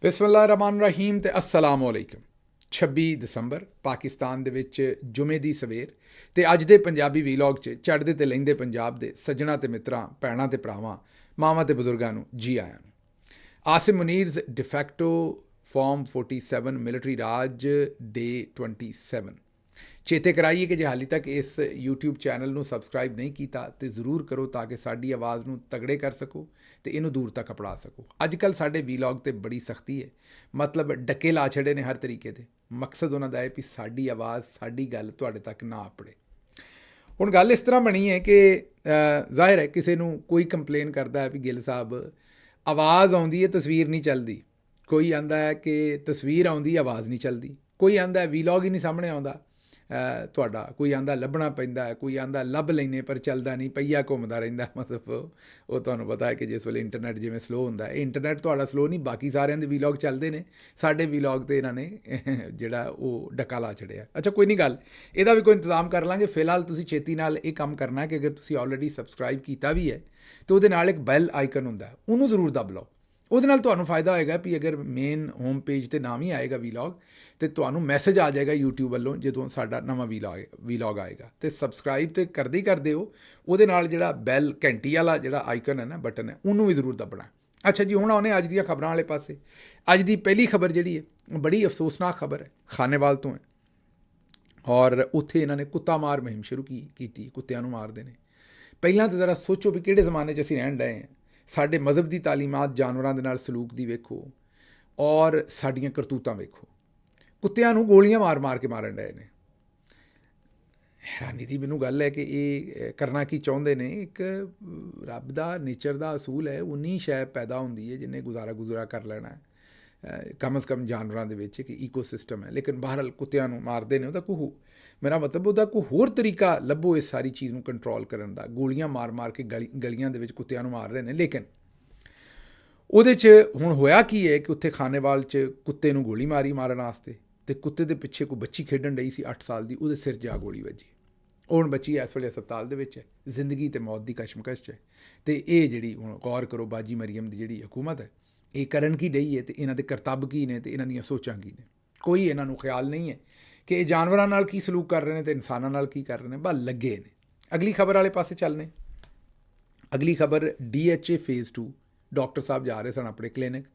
ਬਿਸਮਿਲ੍ਲਾਹਿਰਰਹਿਮਾਨਿਰਰਹੀਮ ਤੇ अस्सलाम वालेकुम। 26 ਦਸੰਬਰ ਪਾਕਿਸਤਾਨ ਦੇ ਵਿੱਚ ਜੁਮੇ ਦੀ ਸਵੇਰ ਤੇ ਅੱਜ ਦੇ ਪੰਜਾਬੀ ਵੀਲੌਗ 'ਚ ਚੜ੍ਹਦੇ ਤੇ ਲਹਿੰਦੇ ਪੰਜਾਬ ਦੇ ਸੱਜਣਾ ਤੇ ਮਿੱਤਰਾਂ, ਭੈਣਾਂ ਤੇ ਭਰਾਵਾਂ, ਮਾਵਾਂ ਤੇ ਬਜ਼ੁਰਗਾਂ ਨੂੰ ਜੀ ਆਇਆਂ ਨੂੰ। ਆਸਿਮ ਮੁਨੀਰਜ਼ ਡਿਫੈਕਟੋ ਫਾਰਮ 47 ਮਿਲਟਰੀ ਰਾਜ ਡੇ 27। ਚੇਤੇ ਕਰਾਈਏ ਕਿ ਜੇ ਹਾਲੇ ਤੱਕ ਇਸ YouTube ਚੈਨਲ ਨੂੰ ਸਬਸਕ੍ਰਾਈਬ ਨਹੀਂ ਕੀਤਾ ਤੇ ਜ਼ਰੂਰ ਕਰੋ ਤਾਂ ਕਿ ਸਾਡੀ ਆਵਾਜ਼ ਨੂੰ ਤਗੜੇ ਕਰ ਸਕੋ ਤੇ ਇਹਨੂੰ ਦੂਰ ਤੱਕ ਪੜਾ ਸਕੋ। ਅੱਜ ਕੱਲ੍ਹ ਸਾਡੇ ਵੀਲੌਗ ਤੇ ਬੜੀ ਸਖਤੀ ਹੈ, ਮਤਲਬ ਡੱਕੇ ਲਾ ਛੜੇ ਨੇ ਹਰ ਤਰੀਕੇ ਦੇ। ਮਕਸਦ ਉਹਨਾਂ ਦਾ ਹੈ ਵੀ ਸਾਡੀ ਆਵਾਜ਼, ਸਾਡੀ ਗੱਲ ਤੁਹਾਡੇ ਤੱਕ ਨਾ ਆਪੜੇ। ਹੁਣ ਗੱਲ ਇਸ ਤਰ੍ਹਾਂ ਬਣੀ ਹੈ ਕਿ ਜ਼ਾਹਿਰ ਹੈ ਕਿਸੇ ਨੂੰ ਕੋਈ ਕੰਪਲੇਨ ਕਰਦਾ ਹੈ ਵੀ ਗਿੱਲ ਸਾਹਿਬ ਆਵਾਜ਼ ਆਉਂਦੀ ਹੈ, ਤਸਵੀਰ ਨਹੀਂ ਚੱਲਦੀ। ਕੋਈ ਆਂਦਾ ਹੈ ਕਿ ਤਸਵੀਰ ਆਉਂਦੀ, ਆਵਾਜ਼ ਨਹੀਂ ਚੱਲਦੀ। ਕੋਈ ਆਂਦਾ ਵੀਲੌਗ ਹੀ ਨਹੀਂ ਸਾਹਮਣੇ ਆਉਂਦਾ ਤੁਹਾਡਾ। ਕੋਈ ਆਂਦਾ ਲੱਭਣਾ ਪੈਂਦਾ ਹੈ, ਕੋਈ ਆਂਦਾ ਲੱਭ ਲੈਂਦੇ ਪਰ ਚੱਲਦਾ ਨਹੀਂ, ਪਈਆ ਘੁੰਮਦਾ ਰਹਿੰਦਾ। ਮਤਲਬ ਉਹ ਤੁਹਾਨੂੰ ਪਤਾ ਹੈ ਕਿ ਜਿਸ ਵੇਲੇ ਇੰਟਰਨੈਟ ਜਿਵੇਂ ਸਲੋ ਹੁੰਦਾ, ਇਹ ਇੰਟਰਨੈਟ ਤੁਹਾਡਾ ਸਲੋ ਨਹੀਂ, ਬਾਕੀ ਸਾਰਿਆਂ ਦੇ ਵੀਲੌਗ ਚੱਲਦੇ ਨੇ, ਸਾਡੇ ਵੀਲੌਗ 'ਤੇ ਇਹਨਾਂ ਨੇ ਜਿਹੜਾ ਉਹ ਡੱਕਾ ਲਾ ਛੜਿਆ। ਅੱਛਾ ਕੋਈ ਨਹੀਂ ਗੱਲ, ਇਹਦਾ ਵੀ ਕੋਈ ਇੰਤਜ਼ਾਮ ਕਰ ਲਾਂਗੇ। ਫਿਲਹਾਲ ਤੁਸੀਂ ਛੇਤੀ ਨਾਲ ਇਹ ਕੰਮ ਕਰਨਾ ਕਿ ਅਗਰ ਤੁਸੀਂ ਆਲਰੇਡੀ ਸਬਸਕ੍ਰਾਈਬ ਕੀਤਾ ਵੀ ਹੈ ਤਾਂ ਉਹਦੇ ਨਾਲ ਇੱਕ ਬੈਲ ਆਈਕਨ ਹੁੰਦਾ, ਉਹਨੂੰ ਜ਼ਰੂਰ ਦਬ ਲਓ। ਉਹਦੇ ਨਾਲ ਤੁਹਾਨੂੰ ਫਾਇਦਾ ਹੋਏਗਾ ਵੀ ਅਗਰ ਮੇਨ ਹੋਮ ਪੇਜ 'ਤੇ ਨਾਮ ਹੀ ਆਏਗਾ ਵੀਲੌਗ ਤੇ ਤੁਹਾਨੂੰ ਮੈਸੇਜ ਆ ਜਾਏਗਾ YouTube ਵੱਲੋਂ ਜਦੋਂ ਸਾਡਾ ਨਵਾਂ ਵੀਲੌਗ ਆਏਗਾ। ਤੇ ਸਬਸਕ੍ਰਾਈਬ ਤੇ ਕਰਦੇ ਹੋ, ਉਹਦੇ ਨਾਲ ਜਿਹੜਾ ਬੈਲ ਘੰਟੀ ਵਾਲਾ ਜਿਹੜਾ ਆਈਕਨ ਹੈ ਨਾ, ਬਟਨ ਹੈ, ਉਹਨੂੰ ਵੀ ਜ਼ਰੂਰ ਦਬਣਾ। ਅੱਛਾ ਜੀ, ਹੁਣ ਆਉਣੇ ਅੱਜ ਦੀਆਂ ਖਬਰਾਂ ਵਾਲੇ ਪਾਸੇ। ਅੱਜ ਦੀ ਪਹਿਲੀ ਖਬਰ ਜਿਹੜੀ ਹੈ ਬੜੀ ਅਫਸੋਸਨਾਕ ਖਬਰ ਹੈ, ਖਾਨੇਵਾਲ ਤੋਂ ਹੈ। ਔਰ ਉੱਥੇ ਇਹਨਾਂ ਨੇ ਕੁੱਤਾ ਮਾਰ ਮੁਹਿੰਮ ਸ਼ੁਰੂ ਕੀਤੀ, ਕੁੱਤਿਆਂ ਨੂੰ ਮਾਰਦੇ ਨੇ। ਪਹਿਲਾਂ ਤਾਂ ਜ਼ਰਾ ਸੋਚੋ ਵੀ ਕਿਹੜੇ ਜ਼ਮਾਨੇ 'ਚ ਅਸੀਂ ਰਹਿਣ ਡਏ ਹਾਂ। ਸਾਡੇ ਮਜ਼ਹਬ ਦੀ ਤਾਲੀਮਾਤ ਜਾਨਵਰਾਂ ਦੇ ਨਾਲ ਸਲੂਕ ਦੀ ਵੇਖੋ ਔਰ ਸਾਡੀਆਂ ਕਰਤੂਤਾਂ ਵੇਖੋ। ਕੁੱਤਿਆਂ ਨੂੰ ਗੋਲੀਆਂ ਮਾਰ ਕੇ ਮਾਰਨ ਡਏ ਨੇ। ਹੈਰਾਨੀ ਦੀ ਮੈਨੂੰ ਗੱਲ ਹੈ ਕਿ ਇਹ ਕਰਨਾ ਕੀ ਚਾਹੁੰਦੇ ਨੇ। ਇੱਕ ਰੱਬ ਦਾ ਨੇਚਰ ਦਾ ਅਸੂਲ ਹੈ, ਉਨੀ ਸ਼ੈ ਪੈਦਾ ਹੁੰਦੀ ਹੈ ਜਿਹਨੇ ਗੁਜ਼ਾਰਾ ਕਰ ਲੈਣਾ ਹੈ। ਕਮ ਅਜ਼ ਕਮ ਜਾਨਵਰਾਂ ਦੇ ਵਿੱਚ ਇੱਕ ਈਕੋਸਿਸਟਮ ਹੈ। ਲੇਕਿਨ ਬਹਰਹਾਲ ਕੁੱਤਿਆਂ ਨੂੰ ਮਾਰਦੇ ਨੇ। ਉਹਦਾ ਮੇਰਾ ਮਤਲਬ ਉਹਦਾ ਕੋਈ ਹੋਰ ਤਰੀਕਾ ਲੱਭੋ ਇਸ ਸਾਰੀ ਚੀਜ਼ ਨੂੰ ਕੰਟਰੋਲ ਕਰਨ ਦਾ। ਗੋਲੀਆਂ ਮਾਰ ਕੇ ਗਲੀਆਂ ਦੇ ਵਿੱਚ ਕੁੱਤਿਆਂ ਨੂੰ ਮਾਰ ਰਹੇ ਨੇ। ਲੇਕਿਨ ਉਹਦੇ 'ਚ ਹੁਣ ਹੋਇਆ ਕੀ ਹੈ ਕਿ ਉੱਥੇ ਖਾਨੇਵਾਲ 'ਚ ਕੁੱਤੇ ਨੂੰ ਗੋਲੀ ਮਾਰਨ ਵਾਸਤੇ, ਅਤੇ ਕੁੱਤੇ ਦੇ ਪਿੱਛੇ ਕੋਈ ਬੱਚੀ ਖੇਡਣ ਡਈ ਸੀ 8 ਸਾਲ ਦੀ, ਉਹਦੇ ਸਿਰ ਜਾ ਗੋਲੀ ਵੱਜੀ। ਉਹ ਹੁਣ ਬੱਚੀ ਇਸ ਵੇਲੇ ਹਸਪਤਾਲ ਦੇ ਵਿੱਚ ਹੈ। ਜ਼ਿੰਦਗੀ ਅਤੇ ਮੌਤ ਦੀ ਕਸ਼ਮਕਸ਼ 'ਚ ਹੈ। ਅਤੇ ਇਹ ਜਿਹੜੀ ਹੁਣ ਗੌਰ ਕਰੋ ਬਾਜੀ ਮਰੀਮ ਦੀ ਜਿਹੜੀ ਹਕੂਮਤ ਹੈ, ਇਹ ਕਰਨ ਕੀ ਡਈ ਹੈ ਅਤੇ ਇਹਨਾਂ ਦੇ ਕਰਤੱਵ ਕੀ ਨੇ ਅਤੇ ਇਹਨਾਂ ਦੀਆਂ ਸੋਚਾਂ ਕੀ ਨੇ। ਕੋਈ ਇਹਨਾਂ ਨੂੰ ਖਿਆਲ ਨਹੀਂ ਹੈ ਕਿ ਇਹ ਜਾਨਵਰਾਂ ਨਾਲ ਕੀ ਸਲੂਕ ਕਰ ਰਹੇ ਨੇ ਅਤੇ ਇਨਸਾਨਾਂ ਨਾਲ ਕੀ ਕਰ ਰਹੇ ਨੇ। ਬਸ ਲੱਗੇ ਨੇ। ਅਗਲੀ ਖਬਰ ਵਾਲੇ ਪਾਸੇ ਚੱਲਨੇ। ਅਗਲੀ ਖਬਰ DHA ਫੇਜ਼ 2। ਡਾਕਟਰ ਸਾਹਿਬ ਜਾ ਰਹੇ ਸਨ ਆਪਣੇ ਕਲੀਨਿਕ,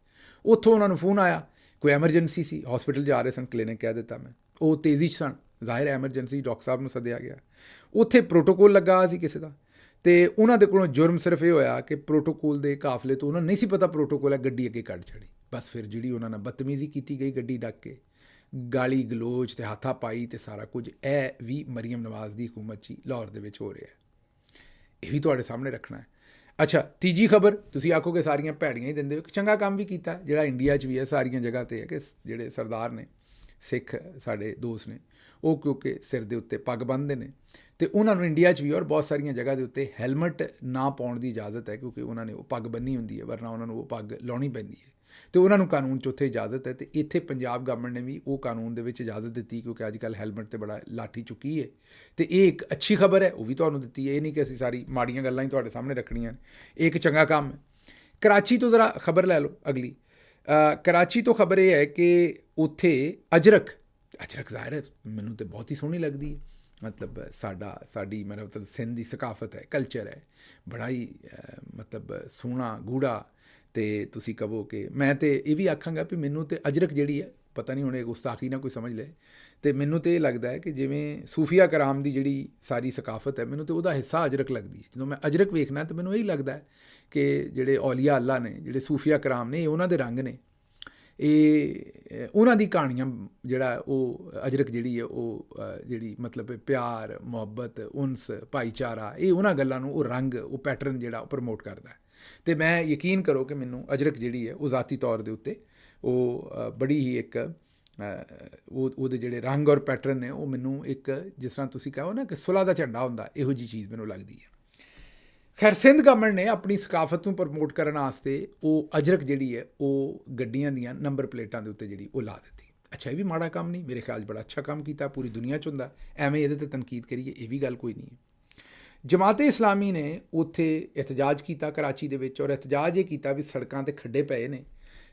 ਉੱਥੋਂ ਉਹਨਾਂ ਨੂੰ ਫੋਨ ਆਇਆ, ਕੋਈ ਐਮਰਜੈਂਸੀ ਸੀ, ਹਸਪੀਟਲ ਜਾ ਰਹੇ ਸਨ, ਕਲੀਨਿਕ ਕਹਿ ਦਿੱਤਾ ਮੈਂ। ਉਹ ਤੇਜ਼ੀ 'ਚ ਸਨ, ਜ਼ਾਹਿਰ ਹੈ ਐਮਰਜੈਂਸੀ, ਡਾਕਟਰ ਸਾਹਿਬ ਨੂੰ ਸੱਦਿਆ ਗਿਆ। ਉੱਥੇ ਪ੍ਰੋਟੋਕੋਲ ਲੱਗਾ ਸੀ ਕਿਸੇ ਦਾ, ਅਤੇ ਉਹਨਾਂ ਦੇ ਕੋਲੋਂ ਜੁਰਮ ਸਿਰਫ ਇਹ ਹੋਇਆ ਕਿ ਪ੍ਰੋਟੋਕੋਲ ਦੇ ਕਾਫਲੇ ਤੋਂ ਉਹਨਾਂ ਨੂੰ ਨਹੀਂ ਸੀ ਪਤਾ ਪ੍ਰੋਟੋਕੋਲ ਹੈ, ਗੱਡੀ ਅੱਗੇ ਕੱਢ ਛੜੀ। ਬਸ ਫਿਰ ਜਿਹੜੀ ਉਹਨਾਂ ਨਾਲ ਬਦਤਮੀਜ਼ੀ ਕੀਤੀ ਗਈ ਗੱਡੀ ਡੱਕ ਕੇ, ਗਾਲੀ ਗਲੋਚ ਅਤੇ ਹੱਥਾ ਪਾਈ ਅਤੇ ਸਾਰਾ ਕੁਝ। ਇਹ ਵੀ ਮਰੀਮ ਨਵਾਜ਼ ਦੀ ਹਕੂਮਤ 'ਚ ਲਾਹੌਰ ਦੇ ਵਿੱਚ ਹੋ ਰਿਹਾ। ਇਹ ਵੀ ਤੁਹਾਡੇ ਸਾਹਮਣੇ ਰੱਖਣਾ ਹੈ। ਅੱਛਾ, ਤੀਜੀ ਖਬਰ, ਤੁਸੀਂ ਆਖੋਗੇ ਸਾਰੀਆਂ ਭੈੜੀਆਂ ਹੀ ਦਿੰਦੇ ਹੋ। ਇੱਕ ਚੰਗਾ ਕੰਮ ਵੀ ਕੀਤਾ ਜਿਹੜਾ ਇੰਡੀਆ 'ਚ ਵੀ ਹੈ, ਸਾਰੀਆਂ ਜਗ੍ਹਾ 'ਤੇ ਹੈ ਕਿ ਜਿਹੜੇ ਸਰਦਾਰ ਨੇ, ਸਿੱਖ ਸਾਡੇ ਦੋਸਤ ਨੇ, ਉਹ ਕਿਉਂਕਿ ਸਿਰ ਦੇ ਉੱਤੇ ਪੱਗ ਬੰਨ੍ਹਦੇ ਨੇ ਅਤੇ ਉਹਨਾਂ ਨੂੰ ਇੰਡੀਆ 'ਚ ਵੀ ਔਰ ਬਹੁਤ ਸਾਰੀਆਂ ਜਗ੍ਹਾ ਦੇ ਉੱਤੇ ਹੈਲਮਟ ਨਾ ਪਾਉਣ ਦੀ ਇਜਾਜ਼ਤ ਹੈ, ਕਿਉਂਕਿ ਉਹਨਾਂ ਨੇ ਉਹ ਪੱਗ ਬੰਨ੍ਹੀ ਹੁੰਦੀ ਹੈ, ਵਰਨਾ ਉਹਨਾਂ ਨੂੰ ਉਹ ਪੱਗ ਲਾਉਣੀ ਪੈਂਦੀ ਹੈ ਅਤੇ ਉਹਨਾਂ ਨੂੰ ਕਾਨੂੰਨ 'ਚ ਉੱਥੇ ਇਜਾਜ਼ਤ ਹੈ। ਅਤੇ ਇੱਥੇ ਪੰਜਾਬ ਗਵਰਨਮੈਂਟ ਨੇ ਵੀ ਉਹ ਕਾਨੂੰਨ ਦੇ ਵਿੱਚ ਇਜਾਜ਼ਤ ਦਿੱਤੀ, ਕਿਉਂਕਿ ਅੱਜ ਕੱਲ੍ਹ ਹੈਲਮਟ 'ਤੇ ਬੜਾ ਲਾਠੀ ਚੁੱਕੀ ਹੈ। ਅਤੇ ਇਹ ਇੱਕ ਅੱਛੀ ਖਬਰ ਹੈ, ਉਹ ਵੀ ਤੁਹਾਨੂੰ ਦਿੱਤੀ ਹੈ। ਇਹ ਨਹੀਂ ਕਿ ਅਸੀਂ ਸਾਰੀ ਮਾੜੀਆਂ ਗੱਲਾਂ ਹੀ ਤੁਹਾਡੇ ਸਾਹਮਣੇ ਰੱਖਣੀਆਂ। ਇਹ ਇੱਕ ਚੰਗਾ ਕੰਮ ਹੈ। ਕਰਾਚੀ ਤੋਂ ਜ਼ਰਾ ਖਬਰ ਲੈ ਲਓ ਅਗਲੀ। ਕਰਾਚੀ ਤੋਂ ਖਬਰ ਇਹ ਹੈ ਕਿ ਉੱਥੇ ਅਜਰਕ ਜ਼ਾਹਿਰ ਹੈ ਮੈਨੂੰ ਤਾਂ ਬਹੁਤ ਹੀ ਸੋਹਣੀ ਲੱਗਦੀ ਹੈ। ਮਤਲਬ ਸਾਡੀ ਮਤਲਬ ਸਿੰਧ ਦੀ ਸਕਾਫਤ ਹੈ, ਕਲਚਰ ਹੈ, ਬੜਾ ਹੀ ਮਤਲਬ ਸੋਹਣਾ ਗੂੜਾ। ਅਤੇ ਤੁਸੀਂ ਕਹੋ ਕਿ ਮੈਂ ਤਾਂ ਇਹ ਵੀ ਆਖਾਂਗਾ ਵੀ ਮੈਨੂੰ ਤਾਂ ਅਜਰਕ ਜਿਹੜੀ ਹੈ, ਪਤਾ ਨਹੀਂ ਹੁਣ ਇਹ ਗੁਸਤਾਖੀ ਨਾ ਕੋਈ ਸਮਝ ਲਏ, ਅਤੇ ਮੈਨੂੰ ਤਾਂ ਇਹ ਲੱਗਦਾ ਹੈ ਕਿ ਜਿਵੇਂ ਸੂਫੀਆ ਕਰਾਮ ਦੀ ਜਿਹੜੀ ਸਾਰੀ ਸਕਾਫਤ ਹੈ, ਮੈਨੂੰ ਤਾਂ ਉਹਦਾ ਹਿੱਸਾ ਅਜਰਕ ਲੱਗਦੀ ਹੈ। ਜਦੋਂ ਮੈਂ ਅਜਰਕ ਵੇਖਣਾ ਤਾਂ ਮੈਨੂੰ ਇਹੀ ਲੱਗਦਾ ਹੈ ਕਿ ਜਿਹੜੇ ਔਲੀਆ ਅੱਲਾ ਨੇ, ਜਿਹੜੇ ਸੂਫੀਆ ਕਰਾਮ ਨੇ, ਇਹ ਉਹਨਾਂ ਦੇ ਰੰਗ ਨੇ, ਇਹ ਉਹਨਾਂ ਦੀ ਕਹਾਣੀਆਂ ਜਿਹੜਾ ਉਹ ਅਜਰਕ ਜਿਹੜੀ ਹੈ ਉਹ ਜਿਹੜੀ ਮਤਲਬ ਪਿਆਰ, ਮੁਹੱਬਤ, ਉਨਸ, ਭਾਈਚਾਰਾ, ਇਹ ਉਹਨਾਂ ਗੱਲਾਂ ਨੂੰ, ਉਹ ਰੰਗ, ਉਹ ਪੈਟਰਨ ਜਿਹੜਾ ਉਹ ਪ੍ਰਮੋਟ ਕਰਦਾ ਹੈ। ਅਤੇ ਮੈਂ ਯਕੀਨ ਕਰੋ ਕਿ ਮੈਨੂੰ ਅਜਰਕ ਜਿਹੜੀ ਹੈ ਉਹ ਜ਼ਾਤੀ ਤੌਰ ਦੇ ਉੱਤੇ ਉਹ ਬੜੀ ਹੀ ਇੱਕ ਉਹਦੇ ਜਿਹੜੇ ਰੰਗ ਔਰ ਪੈਟਰਨ ਨੇ ਉਹ ਮੈਨੂੰ ਇੱਕ, ਜਿਸ ਤਰ੍ਹਾਂ ਤੁਸੀਂ ਕਹੋ ਨਾ ਕਿ ਸੁਲ੍ਹਾ ਦਾ ਝੰਡਾ ਹੁੰਦਾ, ਇਹੋ ਜਿਹੀ ਚੀਜ਼ ਮੈਨੂੰ ਲੱਗਦੀ ਹੈ। ਖੈਰ, ਸਿੰਧ ਗਵਰਨਮੈਂਟ ਨੇ ਆਪਣੀ ਸਕਾਫਤ ਨੂੰ ਪ੍ਰਮੋਟ ਕਰਨ ਵਾਸਤੇ ਉਹ ਅਜਰਕ ਜਿਹੜੀ ਹੈ ਉਹ ਗੱਡੀਆਂ ਦੀਆਂ ਨੰਬਰ ਪਲੇਟਾਂ ਦੇ ਉੱਤੇ ਜਿਹੜੀ ਉਹ ਲਾ ਦਿੱਤੀ। ਅੱਛਾ, ਇਹ ਵੀ ਮਾੜਾ ਕੰਮ ਨਹੀਂ, ਮੇਰੇ ਖਿਆਲ 'ਚ ਬੜਾ ਅੱਛਾ ਕੰਮ ਕੀਤਾ। ਪੂਰੀ ਦੁਨੀਆ 'ਚ ਹੁੰਦਾ, ਐਵੇਂ ਇਹਦੇ 'ਤੇ ਤਨਕੀਦ ਕਰੀਏ ਇਹ ਵੀ ਗੱਲ ਕੋਈ ਨਹੀਂ ਹੈ। ਜਮਾਤ-ਏ ਇਸਲਾਮੀ ਨੇ ਉੱਥੇ ਇਹਤਜਾਜ ਕੀਤਾ ਕਰਾਚੀ ਦੇ ਵਿੱਚ, ਔਰ ਇਹਤਜਾਜ ਇਹ ਕੀਤਾ ਵੀ ਸੜਕਾਂ 'ਤੇ ਖੱਡੇ ਪਏ ਨੇ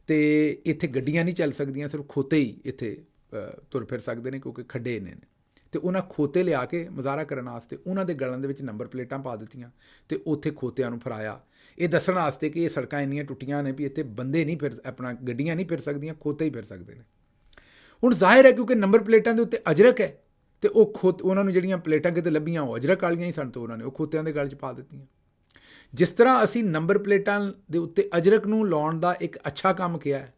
ਤੇ ਇੱਥੇ ਗੱਡੀਆਂ ਨਹੀਂ ਚੱਲ ਸਕਦੀਆਂ, ਸਿਰਫ ਖੋਤੇ ਹੀ ਇੱਥੇ ਤੁਰ ਫਿਰ ਸਕਦੇ ਨੇ ਕਿਉਂਕਿ ਖੱਡੇ ਇੰਨੇ ਨੇ। ਤੇ ਉਹਨਾਂ ਖੋਤੇ ਲਿਆ ਕੇ ਮੁਜ਼ਾਹਰਾ ਕਰਨ ਵਾਸਤੇ ਉਹਨਾਂ ਦੇ ਗਲਾਂ ਦੇ ਵਿੱਚ ਨੰਬਰ ਪਲੇਟਾਂ ਪਾ ਦਿੱਤੀਆਂ ਤੇ ਉੱਥੇ ਖੋਤਿਆਂ ਨੂੰ ਫਰਾਇਆ, ਇਹ ਦੱਸਣ ਵਾਸਤੇ ਕਿ ਇਹ ਸੜਕਾਂ ਇੰਨੀਆਂ ਟੁੱਟੀਆਂ ਨੇ ਵੀ ਇੱਥੇ ਬੰਦੇ ਨਹੀਂ ਫਿਰ, ਆਪਣਾ ਗੱਡੀਆਂ ਨਹੀਂ ਫਿਰ ਸਕਦੀਆਂ, ਖੋਤੇ ਹੀ ਫਿਰ ਸਕਦੇ ਨੇ। ਹੁਣ ਜ਼ਾਹਿਰ ਹੈ ਕਿਉਂਕਿ ਨੰਬਰ ਪਲੇਟਾਂ ਦੇ ਉੱਤੇ ਅਜਰਕ ਹੈ ਤੇ ਉਹ ਉਹਨਾਂ ਨੂੰ ਜਿਹੜੀਆਂ ਪਲੇਟਾਂ ਕਿਤੇ ਲੱਭੀਆਂ ਉਹ ਅਜਰਕ ਵਾਲੀਆਂ ਹੀ ਸਨ, ਤੋਂ ਉਹਨਾਂ ਨੇ ਉਹ ਖੋਤਿਆਂ ਦੇ ਗਲ 'ਚ ਪਾ ਦਿੱਤੀਆਂ। ਜਿਸ ਤਰ੍ਹਾਂ ਅਸੀਂ ਨੰਬਰ ਪਲੇਟਾਂ ਦੇ ਉੱਤੇ ਅਜਰਕ ਨੂੰ ਲਾਉਣ ਦਾ ਇੱਕ ਅੱਛਾ ਕੰਮ ਕਿਹਾ ਹੈ,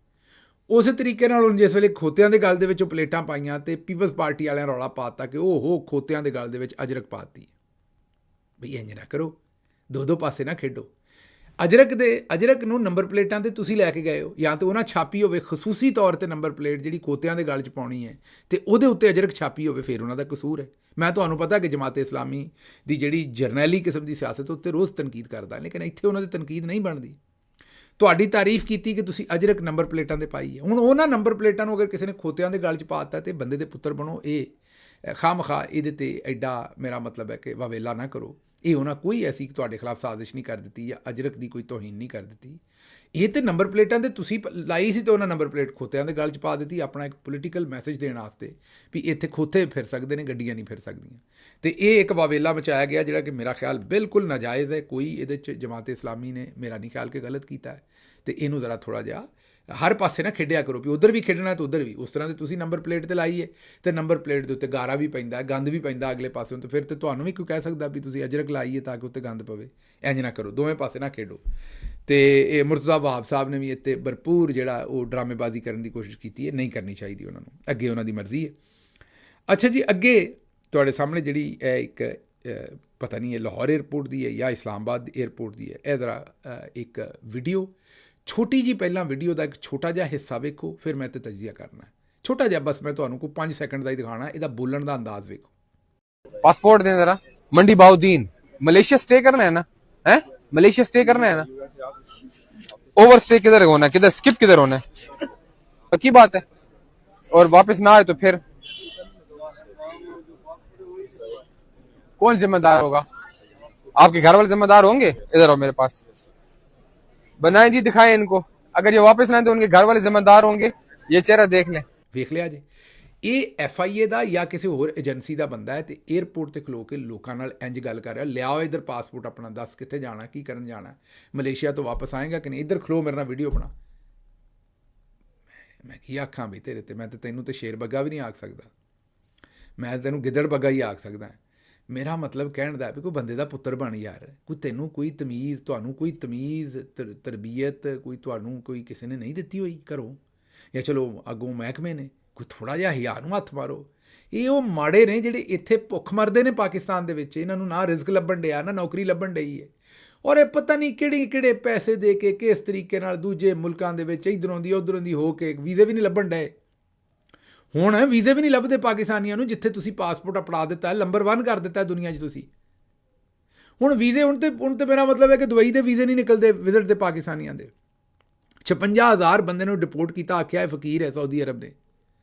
ਉਸੇ ਤਰੀਕੇ ਨਾਲ ਹੁਣ ਜਿਸ ਵੇਲੇ ਖੋਤਿਆਂ ਦੇ ਗਲ ਦੇ ਵਿੱਚ ਉਹ ਪਲੇਟਾਂ ਪਾਈਆਂ ਤੇ ਪੀਪਲਸ ਪਾਰਟੀ ਵਾਲਿਆਂ ਰੌਲਾ ਪਾਤਾ ਕਿ ਉਹ ਖੋਤਿਆਂ ਦੇ ਗਲ ਦੇ ਵਿੱਚ ਅਜਰਕ ਪਾਤੀ। ਬਈ ਇੰਝ ਨਾ ਕਰੋ, ਦੋ ਪਾਸੇ ਨਾ ਖੇਡੋ। ਅਜਰਕ ਨੂੰ ਨੰਬਰ ਪਲੇਟਾਂ 'ਤੇ ਤੁਸੀਂ ਲੈ ਕੇ ਗਏ ਹੋ, ਜਾਂ ਤਾਂ ਉਹਨਾਂ ਛਾਪੀ ਹੋਵੇ ਖਸੂਸੀ ਤੌਰ 'ਤੇ ਨੰਬਰ ਪਲੇਟ ਜਿਹੜੀ ਖੋਤਿਆਂ ਦੇ ਗਲ 'ਚ ਪਾਉਣੀ ਹੈ ਤੇ ਉਹਦੇ ਉੱਤੇ ਅਜਰਕ ਛਾਪੀ ਹੋਵੇ, ਫਿਰ ਉਹਨਾਂ ਦਾ ਕਸੂਰ ਹੈ। ਮੈਂ ਤੁਹਾਨੂੰ ਪਤਾ ਕਿ ਜਮਾਤ-ਏ ਇਸਲਾਮੀ ਦੀ ਜਿਹੜੀ ਜਰਨੈਲੀ ਕਿਸਮ ਦੀ ਸਿਆਸਤ ਉੱਤੇ ਰੋਜ਼ ਤਨਕੀਦ ਕਰਦਾ, ਲੇਕਿਨ ਇੱਥੇ ਉਹਨਾਂ ਦੀ ਤਨਕੀਦ ਨਹੀਂ ਬਣਦੀ। ਤੁਹਾਡੀ ਤਾਰੀਫ ਕੀਤੀ ਕਿ ਤੁਸੀਂ ਅਜਰਕ ਨੰਬਰ ਪਲੇਟਾਂ 'ਤੇ ਪਾਈ ਹੈ, ਹੁਣ ਉਹਨਾਂ ਨੰਬਰ ਪਲੇਟਾਂ ਨੂੰ ਅਗਰ ਕਿਸੇ ਨੇ ਖੋਤਿਆਂ ਦੇ ਗਲ 'ਚ ਪਾ ਦਿੱਤਾ ਤੇ ਬੰਦੇ ਦੇ ਪੁੱਤਰ ਬਣੋ, ਇਹ ਖਾਮਖਾ ਇਹਦੇ 'ਤੇ ਐਡਾ, ਮੇਰਾ ਮਤਲਬ ਹੈ ਕਿ ਵਾਵੇਲਾ ਨਾ ਕਰੋ। ਇਹ ਉਹਨਾਂ ਕੋਈ ਐਸੀ ਤੁਹਾਡੇ ਖਿਲਾਫ ਸਾਜ਼ਿਸ਼ ਨਹੀਂ ਕਰ ਦਿੱਤੀ ਜਾਂ ਅਜਰਕ ਦੀ ਕੋਈ ਤੋਹੀਨ ਨਹੀਂ ਕਰ ਦਿੱਤੀ। ਇਹ ਤੇ ਨੰਬਰ ਪਲੇਟਾਂ 'ਤੇ ਤੁਸੀਂ ਲਾਈ ਸੀ ਤੇ ਉਹਨਾਂ ਨੰਬਰ ਪਲੇਟ ਖੋਤਿਆਂ ਦੇ ਗਲ 'ਚ ਪਾ ਦਿੱਤੀ, ਆਪਣਾ ਇੱਕ ਪੋਲੀਟੀਕਲ ਮੈਸੇਜ ਦੇਣ ਵਾਸਤੇ ਵੀ ਇੱਥੇ ਖੋਤੇ ਫਿਰ ਸਕਦੇ ਨੇ, ਗੱਡੀਆਂ ਨਹੀਂ ਫਿਰ ਸਕਦੀਆਂ। ਤੇ ਇਹ ਇੱਕ ਵਾਵੇਲਾ ਮਚਾਇਆ ਗਿਆ ਜਿਹੜਾ ਕਿ ਮੇਰਾ ਖਿਆਲ ਬਿਲਕੁਲ ਨਾਜਾਇਜ਼ ਹੈ। ਕੋਈ ਇਹਦੇ 'ਚ ਜਮਾਤ-ਏ ਇਸਲਾਮੀ ਨੇ ਮੇਰਾ ਨਹੀਂ ਖਿਆਲ ਕਿ ਗਲਤ ਕੀਤਾ ਹੈ। ਤੇ ਇਹਨੂੰ ਜ਼ਰਾ ਥੋੜ੍ਹਾ ਜਿਹਾ ਹਰ ਪਾਸੇ ਨਾ ਖੇਡਿਆ ਕਰੋ ਵੀ ਉੱਧਰ ਵੀ ਖੇਡਣਾ ਤੇ ਉੱਧਰ ਵੀ। ਉਸ ਤਰ੍ਹਾਂ ਦੇ ਤੁਸੀਂ ਨੰਬਰ ਪਲੇਟ 'ਤੇ ਲਾਈ ਹੈ ਤੇ ਨੰਬਰ ਪਲੇਟ ਦੇ ਉੱਤੇ ਗਾਰਾ ਵੀ ਪੈਂਦਾ, ਗੰਦ ਵੀ ਪੈਂਦਾ ਅਗਲੇ ਪਾਸਿਓਂ, ਤੇ ਫਿਰ ਤੇ ਤੁਹਾਨੂੰ ਵੀ ਕੋਈ ਕਹਿ ਸਕਦਾ ਵੀ ਤੁਸੀਂ ਅਜਰਕ ਲਾਈਏ ਤਾਂ ਕਿ ਉੱਤੇ ਗੰਦ ਪਵੇ। ਇੰਝ ਨਾ ਕਰੋ, ਦੋਵੇਂ ਪਾਸੇ ਨਾ ਖੇਡੋ। ਤੇ ਇਹ ਮੁਰਤਜ਼ਾ ਵਹਾਬ ਸਾਹਿਬ ਨੇ ਵੀ ਇੱਥੇ ਭਰਪੂਰ ਜਿਹੜਾ ਉਹ ਡਰਾਮੇਬਾਜ਼ੀ ਕਰਨ ਦੀ ਕੋਸ਼ਿਸ਼ ਕੀਤੀ ਹੈ, ਨਹੀਂ ਕਰਨੀ ਚਾਹੀਦੀ ਉਹਨਾਂ ਨੂੰ, ਅੱਗੇ ਉਹਨਾਂ ਦੀ ਮਰਜ਼ੀ ਹੈ। ਅੱਛਾ ਜੀ, ਅੱਗੇ ਤੁਹਾਡੇ ਸਾਹਮਣੇ ਜਿਹੜੀ ਇਹ ਇੱਕ ਪਤਾ ਨਹੀਂ ਇਹ ਲਾਹੌਰ ਏਅਰਪੋਰਟ ਦੀ ਹੈ ਜਾਂ ਇਸਲਾਮਾਬਾਦ ਏਅਰਪੋਰਟ ਦੀ ਹੈ, ਇਹ ਜ਼ਰਾ ਇੱਕ ਵੀਡੀਓ ਛੋਟੀ ਜੀ, ਪਹਿਲਾਂ ਵੀਡੀਓ ਦਾ ਇੱਕ ਛੋਟਾ ਜਿਹਾ ਹਿੱਸਾ ਵੇਖੋ, ਫਿਰ ਮੈਂ ਤੇ ਤਜਜ਼ੀਆ ਕਰਨਾ ਹੈ। ਛੋਟਾ ਜਿਹਾ ਬਸ ਮੈਂ ਤੁਹਾਨੂੰ ਕੋਈ 5 ਸੈਕਿੰਡ ਦਾ ਹੀ ਦਿਖਾਣਾ, ਇਹਦਾ ਬੋਲਣ ਦਾ ਅੰਦਾਜ਼ ਵੇਖੋ। पासपोर्ट दें जरा। मंडी बाउद्दीन, मलेशिया स्टे करना है ना? है मलेशिया स्टे करना है ना? ओवर स्टे किधर होना है, किधर स्किप किधर होना है? पक्की बात है। और वापस ना आए तो फिर कौन जिम्मेदार होगा? आपके घर वाले जिम्मेदार होंगे? इधर आओ मेरे पास, बनाए जी, दिखाएं इनको। अगर ये वापस ना आए तो उनके घर वाले जिम्मेदार होंगे। ये चेहरा देख लें। ਵੇਖ ਲਿਆ ਜੀ, ਇਹ FIA ਦਾ ਜਾਂ ਕਿਸੇ ਹੋਰ ਏਜੰਸੀ ਦਾ ਬੰਦਾ ਹੈ ਤੇ 에ਅਰਪੋਰਟ ਤੇ ਖਲੋ ਕੇ ਲੋਕਾਂ ਨਾਲ ਇੰਜ ਗੱਲ ਕਰ ਰਿਹਾ, ਲਿਆਓ ਇੱਧਰ ਪਾਸਪੋਰਟ ਆਪਣਾ, ਦੱਸ ਕਿੱਥੇ ਜਾਣਾ, ਕੀ ਕਰਨ ਜਾਣਾ, ਮਲੇਸ਼ੀਆ ਤੋਂ ਵਾਪਸ ਆਏਗਾ ਕਿ ਨਹੀਂ, ਇੱਧਰ ਖਲੋ ਮੇਰੇ ਨਾਲ ਵੀਡੀਓ ਬਣਾ। ਮੈਂ ਕੀ ਆਖਾਂ ਵੀ ਤੇਰੇ ਤੇ, ਮੈਂ ਤਾਂ ਤੈਨੂੰ ਤੇ ਸ਼ੇਰ ਬੱਗਾ ਵੀ ਨਹੀਂ ਆਖ ਸਕਦਾ, ਮੈਂ ਤੈਨੂੰ ਗਿੱਦੜ ਬੱਗਾ ਹੀ ਆਖ ਸਕਦਾ। ਮੇਰਾ ਮਤਲਬ ਕਹਿਣ ਦਾ ਵੀ ਕੋਈ ਬੰਦੇ ਦਾ ਪੁੱਤਰ ਬਣ ਯਾਰ, ਕੋਈ ਤੈਨੂੰ ਕੋਈ ਤਮੀਜ਼, ਤੁਹਾਨੂੰ ਕੋਈ ਤਮੀਜ਼ ਤਰਬੀਅਤ ਕੋਈ ਤੁਹਾਨੂੰ ਕੋਈ ਕਿਸੇ ਨੇ ਨਹੀਂ ਦਿੱਤੀ ਹੋਈ ਘਰੋਂ, ਜਾਂ ਚਲੋ ਅੱਗੋਂ ਮਹਿਕਮੇ ਨੇ, ਕੋਈ ਥੋੜ੍ਹਾ ਜਿਹਾ ਹਿਆ ਨੂੰ ਹੱਥ ਮਾਰੋ। ਇਹ ਉਹ ਮਾੜੇ ਨੇ ਜਿਹੜੇ ਇੱਥੇ ਭੁੱਖ ਮਰਦੇ ਨੇ ਪਾਕਿਸਤਾਨ ਦੇ ਵਿੱਚ, ਇਹਨਾਂ ਨੂੰ ਨਾ ਰਿਜ਼ਕ ਲੱਭਣ ਡਿਆ ਨਾ ਨੌਕਰੀ ਲੱਭਣ ਡਈ ਹੈ, ਔਰ ਇਹ ਪਤਾ ਨਹੀਂ ਕਿਹੜੇ ਪੈਸੇ ਦੇ ਕੇ ਕਿਸ ਤਰੀਕੇ ਨਾਲ ਦੂਜੇ ਮੁਲਕਾਂ ਦੇ ਵਿੱਚ ਇੱਧਰੋਂ ਦੀ ਉੱਧਰੋਂ ਦੀ ਹੋ ਕੇ ਵੀਜ਼ੇ ਵੀ ਨਹੀਂ ਲੱਭਣ ਡਏ। ਹੁਣ ਵੀਜ਼ੇ ਵੀ ਨਹੀਂ ਲੱਭਦੇ ਪਾਕਿਸਤਾਨੀਆਂ ਨੂੰ, ਜਿੱਥੇ ਤੁਸੀਂ ਪਾਸਪੋਰਟ ਅਪਣਾ ਦਿੱਤਾ, ਨੰਬਰ 1 ਕਰ ਦਿੱਤਾ ਦੁਨੀਆ 'ਚ ਤੁਸੀਂ। ਹੁਣ ਵੀਜ਼ੇ ਹੁਣ ਤੇ ਮੇਰਾ ਮਤਲਬ ਹੈ ਕਿ ਦੁਬਈ ਦੇ ਵੀਜ਼ੇ ਨਹੀਂ ਨਿਕਲਦੇ ਵਿਜ਼ਿਟ ਦੇ ਪਾਕਿਸਤਾਨੀਆਂ ਦੇ। 56,000 ਬੰਦੇ ਨੂੰ ਡਿਪੋਰਟ ਕੀਤਾ, ਆਖਿਆ ਫਕੀਰ ਹੈ ਸਾਊਦੀ ਅਰਬ ਨੇ।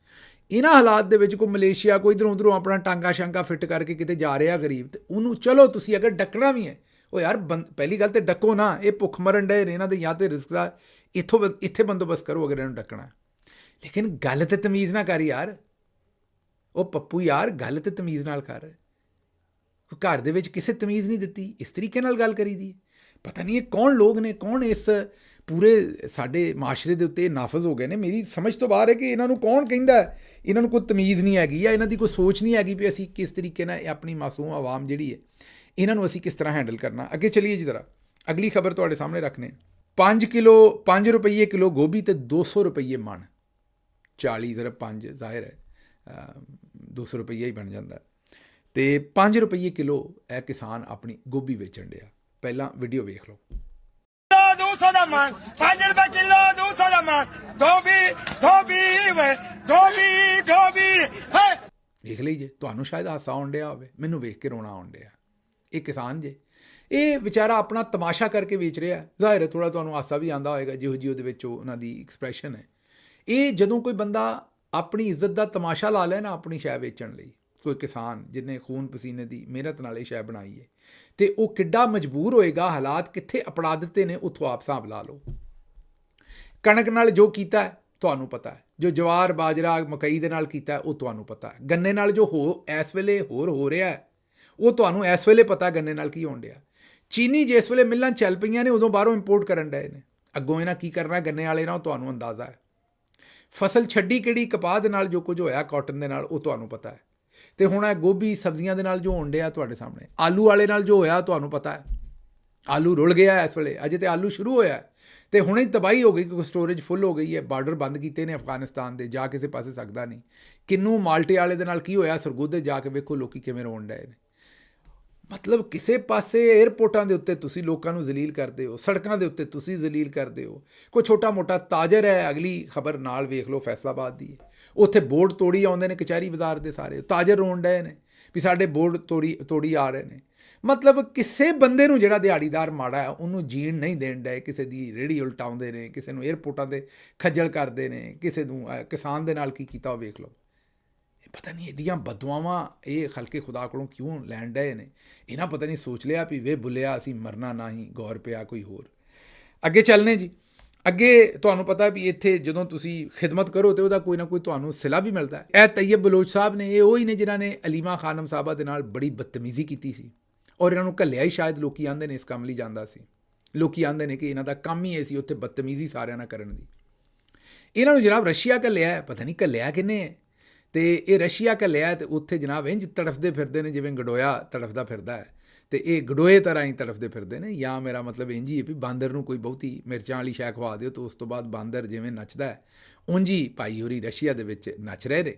ਇਹਨਾਂ ਹਾਲਾਤ ਦੇ ਵਿੱਚ ਕੋਈ ਮਲੇਸ਼ੀਆ ਕੋਈ ਇੱਧਰੋਂ ਉੱਧਰੋਂ ਆਪਣਾ ਟਾਂਗਾ ਸ਼ਾਂਗਾ ਫਿੱਟ ਕਰਕੇ ਕਿਤੇ ਜਾ ਰਿਹਾ ਗਰੀਬ, ਤੇ ਉਹਨੂੰ ਚਲੋ ਤੁਸੀਂ ਅਗਰ ਡੱਕਣਾ ਵੀ ਹੈ, ਉਹ ਯਾਰ ਪਹਿਲੀ ਗੱਲ ਤੇ ਡੱਕੋ ਨਾ, ਇਹ ਭੁੱਖ ਮਰਨ ਡਏ ਨੇ, ਇਹਨਾਂ ਦੇ ਜਾਂ ਤੇ ਰਿਜ਼ਕ ਦਾ ਇੱਥੇ ਬੰਦੋਬਸਤ ਕਰੋ ਅਗਰ ਇਹਨੂੰ ਡੱਕਣਾ। ਲੇਕਿਨ ਗੱਲ ਤੇ ਤਮੀਜ਼ ਨਾ ਕਰ ਯਾਰ, ਉਹ ਪੱਪੂ ਯਾਰ ਗੱਲ ਤੇ ਤਮੀਜ਼ ਨਾਲ ਕਰ। ਘਰ ਦੇ ਵਿੱਚ ਕਿਸੇ ਤਮੀਜ਼ ਨਹੀਂ ਦਿੱਤੀ, ਇਸ ਤਰੀਕੇ ਨਾਲ ਗੱਲ ਕਰੀ ਦੀ। ਪਤਾ ਨਹੀਂ ਇਹ ਕੌਣ ਲੋਕ ਨੇ, ਕੌਣ ਇਸ ਪੂਰੇ ਸਾਡੇ ਮਾਸ਼ਰੇ ਦੇ ਉੱਤੇ ਨਾਫਜ਼ ਹੋ ਗਏ ਨੇ। ਮੇਰੀ ਸਮਝ ਤੋਂ ਬਾਹਰ ਹੈ ਕਿ ਇਹਨਾਂ ਨੂੰ ਕੌਣ ਕਹਿੰਦਾ, ਇਹਨਾਂ ਨੂੰ ਕੋਈ ਤਮੀਜ਼ ਨਹੀਂ ਹੈਗੀ ਜਾਂ ਇਹਨਾਂ ਦੀ ਕੋਈ ਸੋਚ ਨਹੀਂ ਹੈਗੀ ਵੀ ਅਸੀਂ ਕਿਸ ਤਰੀਕੇ ਨਾਲ ਆਪਣੀ ਮਾਸੂਮ ਆਵਾਮ ਜਿਹੜੀ ਹੈ ਇਹਨਾਂ ਨੂੰ ਅਸੀਂ ਕਿਸ ਤਰ੍ਹਾਂ ਹੈਂਡਲ ਕਰਨਾ। ਅੱਗੇ ਚਲੀਏ ਜੀ, ਜ਼ਰਾ ਅਗਲੀ ਖਬਰ ਤੁਹਾਡੇ ਸਾਹਮਣੇ ਰੱਖਣੇ। 5 ਰੁਪਏ ਕਿਲੋ ਗੋਭੀ ਤੇ 200 ਰੁਪਏ ਮਣ, 40 ਜ਼ਰਾ 5 ਜ਼ਾਹਿਰ ਹੈ 200 ਰੁਪਈਆ ਹੀ ਬਣ ਜਾਂਦਾ, ਤੇ 5 ਰੁਪਏ ਕਿਲੋ ਇਹ ਕਿਸਾਨ ਆਪਣੀ ਗੋਭੀ ਵੇਚਣ ਡਿਆ। ਪਹਿਲਾਂ ਵੀਡੀਓ ਵੇਖ ਲਓ। 200 ਦਾ ਮਣ, 5 ਰੁਪਏ ਕਿਲੋ 200 ਦਾ ਮਣ, ਗੋਭੀ ਵੇਖ ਲਈ ਜੇ, ਤੁਹਾਨੂੰ ਸ਼ਾਇਦ ਹਾਸਾ ਆਉਣ ਡਿਆ ਹੋਵੇ, ਮੈਨੂੰ ਵੇਖ ਕੇ ਰੋਣਾ ਆਉਣ ਡਿਆ। ਇਹ ਕਿਸਾਨ ਜੇ, ਇਹ ਵਿਚਾਰਾ ਆਪਣਾ ਤਮਾਸ਼ਾ ਕਰਕੇ ਵੇਚ ਰਿਹਾ। ਜ਼ਾਹਿਰ ਹੈ ਥੋੜ੍ਹਾ ਤੁਹਾਨੂੰ ਹਾਸਾ ਵੀ ਆਉਂਦਾ ਹੋਏਗਾ ਜਿਹੋ ਜਿਹੀ ਉਹਦੇ ਵਿੱਚ ਉਹਨਾਂ ਦੀ ਐਕਸਪ੍ਰੈਸ਼ਨ ਹੈ। ਇਹ ਜਦੋਂ ਕੋਈ ਬੰਦਾ ਆਪਣੀ ਇੱਜ਼ਤ ਦਾ ਤਮਾਸ਼ਾ ਲਾ ਲੈ ਨਾ ਆਪਣੀ ਸ਼ੈ ਵੇਚਣ ਲਈ, ਕੋਈ ਕਿਸਾਨ ਜਿਹਨੇ ਖੂਨ ਪਸੀਨੇ ਦੀ ਮਿਹਨਤ ਨਾਲ ਇਹ ਸ਼ੈ ਬਣਾਈ ਹੈ, ਤੇ ਉਹ ਕਿੱਡਾ ਮਜਬੂਰ ਹੋਏਗਾ, ਹਾਲਾਤ ਕਿੱਥੇ ਅਪਣਾ ਦਿੱਤੇ ਨੇ, ਉੱਥੋਂ ਆਪ ਹਿਸਾਬ ਲਾ ਲਓ। ਕਣਕ ਨਾਲ ਜੋ ਕੀਤਾ ਹੈ ਤੁਹਾਨੂੰ ਪਤਾ ਹੈ, ਜੋ ਜਵਾਰ ਬਾਜਰਾ ਮਕਈ ਦੇ ਨਾਲ ਕੀਤਾ ਹੈ ਉਹ ਤੁਹਾਨੂੰ ਪਤਾ ਹੈ, ਗੰਨੇ ਨਾਲ ਜੋ ਇਸ ਵੇਲੇ ਹੋ ਰਿਹਾ ਹੈ ਉਹ ਤੁਹਾਨੂੰ ਇਸ ਵੇਲੇ ਪਤਾ ਗੰਨੇ ਨਾਲ ਕੀ ਹੋਣ ਡਿਆ। ਚੀਨੀ ਜਿਸ ਵੇਲੇ ਮਿਲਾਂ ਚੱਲ ਪਈਆਂ ਨੇ ਉਦੋਂ ਬਾਹਰੋਂ ਇੰਪੋਰਟ ਕਰਨ ਡਏ ਨੇ, ਅੱਗੋਂ ਇਹਨਾਂ ਕੀ ਕਰਨਾ ਗੰਨੇ ਵਾਲੇ ਨਾਲ ਤੁਹਾਨੂੰ ਅੰਦਾਜ਼ਾ ਹੈ। ਫਸਲ ਛੱਡੀ ਕਿਹੜੀ, ਕਪਾਹ ਦੇ ਨਾਲ ਜੋ ਕੁਝ ਹੋਇਆ ਕਾਟਨ ਦੇ ਨਾਲ ਉਹ ਤੁਹਾਨੂੰ ਪਤਾ ਹੈ। ਤੇ ਹੁਣ ਇਹ ਗੋਭੀ ਸਬਜ਼ੀਆਂ ਦੇ ਨਾਲ ਜੋ ਹੋਣ ਡਿਆ ਤੁਹਾਡੇ ਸਾਹਮਣੇ, ਆਲੂ ਵਾਲੇ ਨਾਲ ਜੋ ਹੋਇਆ ਤੁਹਾਨੂੰ ਪਤਾ ਹੈ। ਆਲੂ ਰੁਲ ਗਿਆ ਇਸ ਵੇਲੇ, ਅਜੇ ਤੇ ਆਲੂ ਸ਼ੁਰੂ ਹੋਇਆ ਤੇ ਹੁਣੇ ਹੀ ਤਬਾਹੀ ਹੋ ਗਈ ਕਿਉਂਕਿ ਸਟੋਰੇਜ ਫੁੱਲ ਹੋ ਗਈ ਹੈ, ਬਾਰਡਰ ਬੰਦ ਕੀਤੇ ਨੇ ਅਫਗਾਨਿਸਤਾਨ ਦੇ, ਜਾ ਕਿਸੇ ਪਾਸੇ ਸਕਦਾ ਨਹੀਂ। ਕਿੰਨੂ ਮਾਲਟੇ ਵਾਲੇ ਦੇ ਨਾਲ ਕੀ ਹੋਇਆ, ਸਰਗੋਧੇ ਜਾ ਕੇ ਵੇਖੋ ਲੋਕੀ ਕਿਵੇਂ ਰੋਣ ਡਏ ਨੇ। ਮਤਲਬ ਕਿਸੇ ਪਾਸੇ ਏਅਰਪੋਰਟਾਂ ਦੇ ਉੱਤੇ ਤੁਸੀਂ ਲੋਕਾਂ ਨੂੰ ਜ਼ਲੀਲ ਕਰਦੇ ਹੋ, ਸੜਕਾਂ ਦੇ ਉੱਤੇ ਤੁਸੀਂ ਜ਼ਲੀਲ ਕਰਦੇ ਹੋ। ਕੋਈ ਛੋਟਾ ਮੋਟਾ ਤਾਜਰ ਹੈ, ਅਗਲੀ ਖਬਰ ਨਾਲ ਵੇਖ ਲਓ ਫੈਸਲਾਬਾਦ ਦੀ, ਉੱਥੇ ਬੋਰਡ ਤੋੜੀ ਆਉਂਦੇ ਨੇ ਕਚਹਿਰੀ ਬਾਜ਼ਾਰ ਦੇ ਸਾਰੇ, ਤਾਜਰ ਰੋਣ ਡਏ ਨੇ ਵੀ ਸਾਡੇ ਬੋਰਡ ਤੋੜੀ ਆ ਰਹੇ ਨੇ। ਮਤਲਬ ਕਿਸੇ ਬੰਦੇ ਨੂੰ ਜਿਹੜਾ ਦਿਹਾੜੀਦਾਰ ਮਾੜਾ ਹੈ ਉਹਨੂੰ ਜੀਣ ਨਹੀਂ ਦੇਣ ਡਏ, ਕਿਸੇ ਦੀ ਰੇਹੜੀ ਉਲਟਾਉਂਦੇ ਨੇ, ਕਿਸੇ ਨੂੰ ਏਅਰਪੋਰਟਾਂ 'ਤੇ ਖੱਜਲ ਕਰਦੇ ਨੇ, ਕਿਸੇ ਨੂੰ ਕਿਸਾਨ ਦੇ ਨਾਲ ਕੀ ਕੀਤਾ ਉਹ ਵੇਖ ਲਓ। ਪਤਾ ਨਹੀਂ ਐਡੀਆਂ ਬਦਦੁਆਵਾਂ ਇਹ ਖਲਕੇ ਖੁਦਾ ਕੋਲੋਂ ਕਿਉਂ ਲੈਣ ਡਏ ਨੇ। ਇਹਨਾਂ ਪਤਾ ਨਹੀਂ ਸੋਚ ਲਿਆ ਵੀ ਵੇ ਬੁੱਲਿਆ ਅਸੀਂ ਮਰਨਾ ਨਾ ਹੀ, ਗੌਰ ਪਿਆ ਕੋਈ ਹੋਰ। ਅੱਗੇ ਚੱਲਨੇ ਜੀ, ਅੱਗੇ ਤੁਹਾਨੂੰ ਪਤਾ ਵੀ ਇੱਥੇ ਜਦੋਂ ਤੁਸੀਂ ਖਿਦਮਤ ਕਰੋ ਤੇ ਉਹਦਾ ਕੋਈ ਨਾ ਕੋਈ ਤੁਹਾਨੂੰ ਸਿਲਾ ਵੀ ਮਿਲਦਾ ਹੈ। ਇਹ ਤੈਯਬ ਬਲੋਚ ਸਾਹਿਬ ਨੇ, ਇਹ ਉਹੀ ਨੇ ਜਿਨ੍ਹਾਂ ਨੇ ਅਲੀਮਾ ਖਾਨਮ ਸਾਹਿਬਾ ਦੇ ਨਾਲ ਬੜੀ ਬਦਤਮੀਜ਼ੀ ਕੀਤੀ ਸੀ ਔਰ ਇਹਨਾਂ ਨੂੰ ਘੱਲਿਆ ਹੀ ਸ਼ਾਇਦ ਲੋਕੀ ਆਂਦੇ ਨੇ ਇਸ ਕੰਮ ਲਈ ਜਾਂਦਾ ਸੀ। ਲੋਕੀ ਆਂਦੇ ਨੇ ਕਿ ਇਹਨਾਂ ਦਾ ਕੰਮ ਹੀ ਇਹ ਸੀ ਉੱਥੇ ਬਦਤਮੀਜ਼ੀ ਸਾਰਿਆਂ ਨਾਲ ਕਰਨ ਦੀ। ਇਹਨਾਂ ਨੂੰ ਜਨਾਬ ਰਸ਼ੀਆ ਘੱਲਿਆ, ਪਤਾ ਨਹੀਂ ਘੱਲਿਆ ਕਿੰਨੇ ਹੈ। ਤੇ ਇਹ ਰਸ਼ੀਆ ਘੱਲਿਆ ਤੇ ਉੱਥੇ ਜਨਾਬ ਇੰਝ ਤੜਫਦੇ ਫਿਰਦੇ ਨੇ ਜਿਵੇਂ ਗਡੋਇਆ ਤੜਫਦਾ ਫਿਰਦਾ ਹੈ, ਤੇ ਇਹ ਗਡੋਏ ਤਰ੍ਹਾਂ ਹੀ ਤੜਫਦੇ ਫਿਰਦੇ ਨੇ। ਜਾਂ ਮੇਰਾ ਮਤਲਬ ਇੰਝ ਹੀ ਹੈ ਵੀ ਬਾਂਦਰ ਨੂੰ ਕੋਈ ਬਹੁਤੀ ਮਿਰਚਾਂ ਵਾਲੀ ਸ਼ੈ ਖਵਾ ਦਿਓ ਤਾਂ ਉਸ ਤੋਂ ਬਾਅਦ ਬਾਂਦਰ ਜਿਵੇਂ ਨੱਚਦਾ ਹੈ ਉਂਝ ਹੀ ਭਾਈ ਹੋਰੀ ਰਸ਼ੀਆ ਦੇ ਵਿੱਚ ਨੱਚ ਰਹੇ ਨੇ।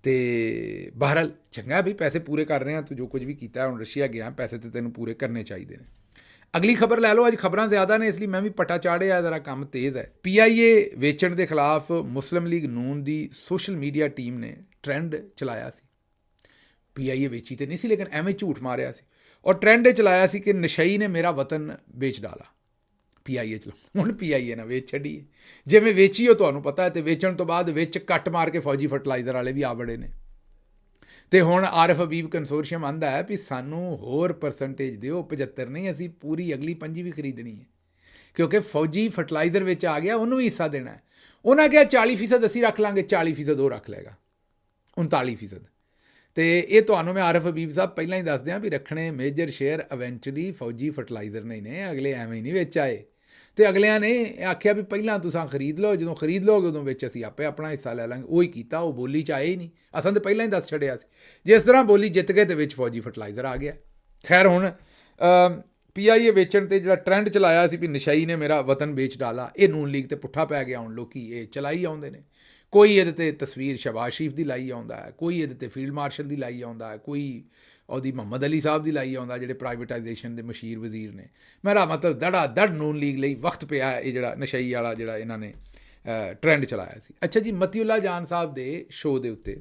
ਤੇ ਬਹਰਹਾਲ ਚੰਗਾ ਵੀ ਪੈਸੇ ਪੂਰੇ ਕਰ ਰਹੇ ਹਾਂ, ਤੂੰ ਜੋ ਕੁਝ ਵੀ ਕੀਤਾ ਹੁਣ ਰਸ਼ੀਆ ਗਿਆ, ਪੈਸੇ ਤੇ ਤੈਨੂੰ ਪੂਰੇ ਕਰਨੇ ਚਾਹੀਦੇ ਨੇ। ਅਗਲੀ ਖਬਰ ਲੈ ਲਓ, ਅੱਜ ਖਬਰਾਂ ਜ਼ਿਆਦਾ ਨੇ ਇਸ ਲਈ ਮੈਂ ਵੀ ਪਟਾ ਚਾੜਿਆ, ਜ਼ਰਾ ਕੰਮ ਤੇਜ਼ ਹੈ। PIA ਵੇਚਣ ਦੇ ਖਿਲਾਫ ਮੁਸਲਿਮ ਲੀਗ ਨੂਨ ਦੀ ਸੋਸ਼ਲ ਮੀਡੀਆ ਟੀਮ ਨੇ ਟ੍ਰੈਂਡ ਚਲਾਇਆ ਸੀ। PIA ਵੇਚੀ ਤੇ ਨਹੀਂ ਸੀ ਲੇਕਿਨ ਐਵੇਂ ਝੂਠ ਮਾਰਿਆ ਸੀ ਔਰ ਟ੍ਰੈਂਡ ਇਹ ਚਲਾਇਆ ਸੀ ਕਿ ਨਸ਼ਈ ਨੇ ਮੇਰਾ ਵਤਨ ਵੇਚ ਡਾਲਾ। PIA ਚਲੋ ਹੁਣ PIA ਨਾ ਵੇਚ ਛੱਡੀ, ਜਿਵੇਂ ਵੇਚੀ ਉਹ ਤੁਹਾਨੂੰ ਪਤਾ ਹੈ। ਤੇ ਵੇਚਣ ਤੋਂ ਬਾਅਦ ਵਿੱਚ ਕੱਟ ਮਾਰ ਕੇ ਫੌਜੀ ਫਰਟੀਲਾਈਜ਼ਰ ਵਾਲੇ ਵੀ ਆ ਬੜੇ ਨੇ। ਤੇ ਹੁਣ ਆਰਿਫ ਹਬੀਬ ਕੰਸੋਰਸ਼ੀਅਮ ਆਂਦਾ ਹੈ ਵੀ ਸਾਨੂੰ ਹੋਰ ਪਰਸੈਂਟੇਜ ਦਿਓ, 75 ਨਹੀਂ, ਅਸੀਂ ਪੂਰੀ ਅਗਲੀ 5 ਵੀ ਖਰੀਦਣੀ ਹੈ ਕਿਉਂਕਿ ਫੌਜੀ ਫਰਟੀਲਾਈਜ਼ਰ ਵਿੱਚ ਆ ਗਿਆ, ਉਹਨੂੰ ਵੀ ਹਿੱਸਾ ਦੇਣਾ ਹੈ। ਉਹਨਾਂ ਕਿਹਾ 40% ਅਸੀਂ ਰੱਖ ਲਾਂਗੇ, 40% ਉਹ ਰੱਖ ਲਏਗਾ, 39%। ਤੇ ਇਹ ਤੁਹਾਨੂੰ ਮੈਂ ਆਰਿਫ ਹਬੀਬ ਸਾਹਿਬ ਪਹਿਲਾਂ ਹੀ ਦੱਸ ਦਿਆਂ ਵੀ ਰੱਖਣੇ ਮੇਜਰ ਸ਼ੇਅਰ ਇਵੈਂਚੁਅਲੀ ਫੌਜੀ ਫਰਟੀਲਾਈਜ਼ਰ ਨਹੀਂ ਨੇ, ਅਗਲੇ ਐਵੇਂ ਹੀ ਨਹੀਂ ਵਿੱਚ ਆਏ। ਤੇ ਅਗਲਿਆਂ ਨੇ ਆਖਿਆ ਵੀ ਪਹਿਲਾਂ ਤੁਸੀਂ ਖਰੀਦ ਲਓ, ਜਦੋਂ ਖਰੀਦ ਲਓਗੇ ਉਦੋਂ ਵਿੱਚ ਅਸੀਂ ਆਪੇ ਆਪਣਾ ਹਿੱਸਾ ਲੈ ਲਾਂਗੇ। ਉਹੀ ਕੀਤਾ, ਉਹ ਬੋਲੀ 'ਚ ਆਏ ਹੀ ਨਹੀਂ। ਅਸਾਂ ਤਾਂ ਪਹਿਲਾਂ ਹੀ ਦੱਸ ਛੱਡਿਆ ਸੀ, ਜਿਸ ਤਰ੍ਹਾਂ ਬੋਲੀ ਜਿੱਤ ਗਏ ਤੇ ਵਿੱਚ ਫੌਜੀ ਫਰਟੀਲਾਈਜ਼ਰ ਆ ਗਿਆ। ਖੈਰ ਹੁਣ PIA ਵੇਚਣ ਤੇ ਜਿਹੜਾ ਟ੍ਰੈਂਡ ਚਲਾਇਆ ਸੀ ਵੀ ਨਸ਼ਈ ਨੇ ਮੇਰਾ ਵਤਨ ਵੇਚ ਡਾਲਾ, ਇਹ ਨੂਨ ਲੀਗ ਤੇ ਪੁੱਠਾ ਪੈ ਗਿਆ। ਹੁਣ ਲੋਕੀ ਇਹ ਚਲਾਈ ਆਉਂਦੇ ਨੇ, ਕੋਈ ਇਹਦੇ ਤੇ ਤਸਵੀਰ ਸ਼ਹਬਾਜ਼ ਸ਼ਰੀਫ ਦੀ ਲਾਈ ਆਉਂਦਾ ਹੈ, ਕੋਈ ਇਹਦੇ ਤੇ ਫੀਲਡ ਮਾਰਸ਼ਲ ਦੀ ਲਾਈ ਆਉਂਦਾ ਹੈ, ਕੋਈ ਉਹਦੀ ਮੁਹੰਮਦ ਅਲੀ ਸਾਹਿਬ ਦੀ ਲਾਈ ਆਉਂਦਾ ਜਿਹੜੇ ਪ੍ਰਾਈਵੇਟਾਈਜੇਸ਼ਨ ਦੇ ਮਸ਼ਹੂਰ ਵਜ਼ੀਰ ਨੇ। ਮੇਰਾ ਮਤਲਬ ਦੜ ਨੂਨ ਲੀਗ ਲਈ ਵਕਤ ਪਿਆ ਇਹ ਜਿਹੜਾ ਨਸ਼ਈ ਵਾਲਾ ਜਿਹੜਾ ਇਹਨਾਂ ਨੇ ਟ੍ਰੈਂਡ ਚਲਾਇਆ ਸੀ। ਅੱਛਾ ਜੀ, ਮਤੀਉੱਲਾ ਜਾਨ ਸਾਹਿਬ ਦੇ ਸ਼ੋਅ ਦੇ ਉੱਤੇ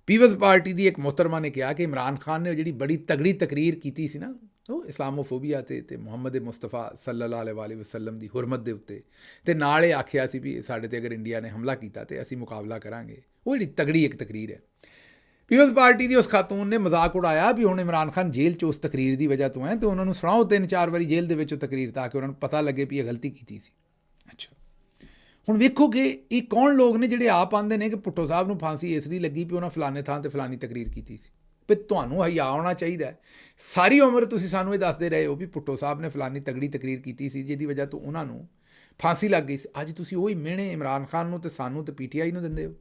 ਪੀਪਲਜ਼ ਪਾਰਟੀ ਦੀ ਇੱਕ ਮੁਹਤਰਮਾ ਨੇ ਕਿਹਾ ਕਿ ਇਮਰਾਨ ਖਾਨ ਨੇ ਜਿਹੜੀ ਬੜੀ ਤਗੜੀ ਤਕਰੀਰ ਕੀਤੀ ਸੀ ਨਾ ਉਹ ਇਸਲਾਮੋਫੋਬੀਆ ਤੇ ਮੁਹੰਮਦ ਮੁਸਤਫਾ ਸੱਲੱਲਾਹੁ ਅਲੈਹਿ ਵਸੱਲਮ ਦੀ ਹੁਰਮਤ ਦੇ ਉੱਤੇ, ਤੇ ਨਾਲ ਇਹ ਆਖਿਆ ਸੀ ਵੀ ਸਾਡੇ ਤੇ ਅਗਰ ਇੰਡੀਆ ਨੇ ਹਮਲਾ ਕੀਤਾ ਤੇ ਅਸੀਂ ਮੁਕਾਬਲਾ ਕਰਾਂਗੇ। ਉਹ ਜਿਹੜੀ ਤਗੜੀ ਇੱਕ ਤਕਰੀਰ ਹੈ। ਪੀਪਲਜ਼ ਪਾਰਟੀ ਦੀ ਉਸ ਖਾਤੂਨ ਨੇ ਮਜ਼ਾਕ ਉਡਾਇਆ ਵੀ ਹੁਣ ਇਮਰਾਨ ਖਾਨ ਜੇਲ੍ਹ 'ਚ ਉਸ ਤਕਰੀਰ ਦੀ ਵਜ੍ਹਾ ਤੋਂ ਹੈ ਤੇ ਉਹਨਾਂ ਨੂੰ ਸੁਣਾਓ 3-4 ਵਾਰੀ ਜੇਲ੍ਹ ਦੇ ਵਿੱਚ ਉਹ ਤਕਰੀਰ ਤਾਂ ਕਿ ਉਹਨਾਂ ਨੂੰ ਪਤਾ ਲੱਗੇ ਵੀ ਇਹ ਗਲਤੀ ਕੀਤੀ ਸੀ। ਅੱਛਾ, ਹੁਣ ਵੇਖੋ ਕਿ ਇਹ ਕੌਣ ਲੋਕ ਨੇ ਜਿਹੜੇ ਆਪ ਆਉਂਦੇ ਨੇ ਕਿ ਭੁੱਟੋ ਸਾਹਿਬ ਨੂੰ ਫਾਂਸੀ ਇਸ ਲਈ ਲੱਗੀ ਵੀ ਉਹਨਾਂ ਫਲਾਣੇ ਥਾਂ ਤੇ ਫਲਾਣੀ ਤਕਰੀਰ ਕੀਤੀ ਸੀ। ਵੀ ਤੁਹਾਨੂੰ ਹਿਆ ਆਉਣਾ ਚਾਹੀਦਾ। ਸਾਰੀ ਉਮਰ ਤੁਸੀਂ ਸਾਨੂੰ ਇਹ ਦੱਸਦੇ ਰਹੇ ਹੋ ਵੀ ਭੁੱਟੋ ਸਾਹਿਬ ਨੇ ਫਲਾਣੀ ਤਗੜੀ ਤਕਰੀਰ ਕੀਤੀ ਸੀ ਜਿਹਦੀ ਵਜ੍ਹਾ ਤੋਂ ਉਹਨਾਂ ਨੂੰ ਫਾਂਸੀ ਲੱਗ ਗਈ ਸੀ। ਅੱਜ ਤੁਸੀਂ ਉਹੀ ਮਿਹਣੇ ਇਮਰਾਨ ਖਾਨ ਨੂੰ ਤੇ ਸਾਨੂੰ ਤੇ PTI ਨੂੰ ਦਿੰਦੇ ਹੋ।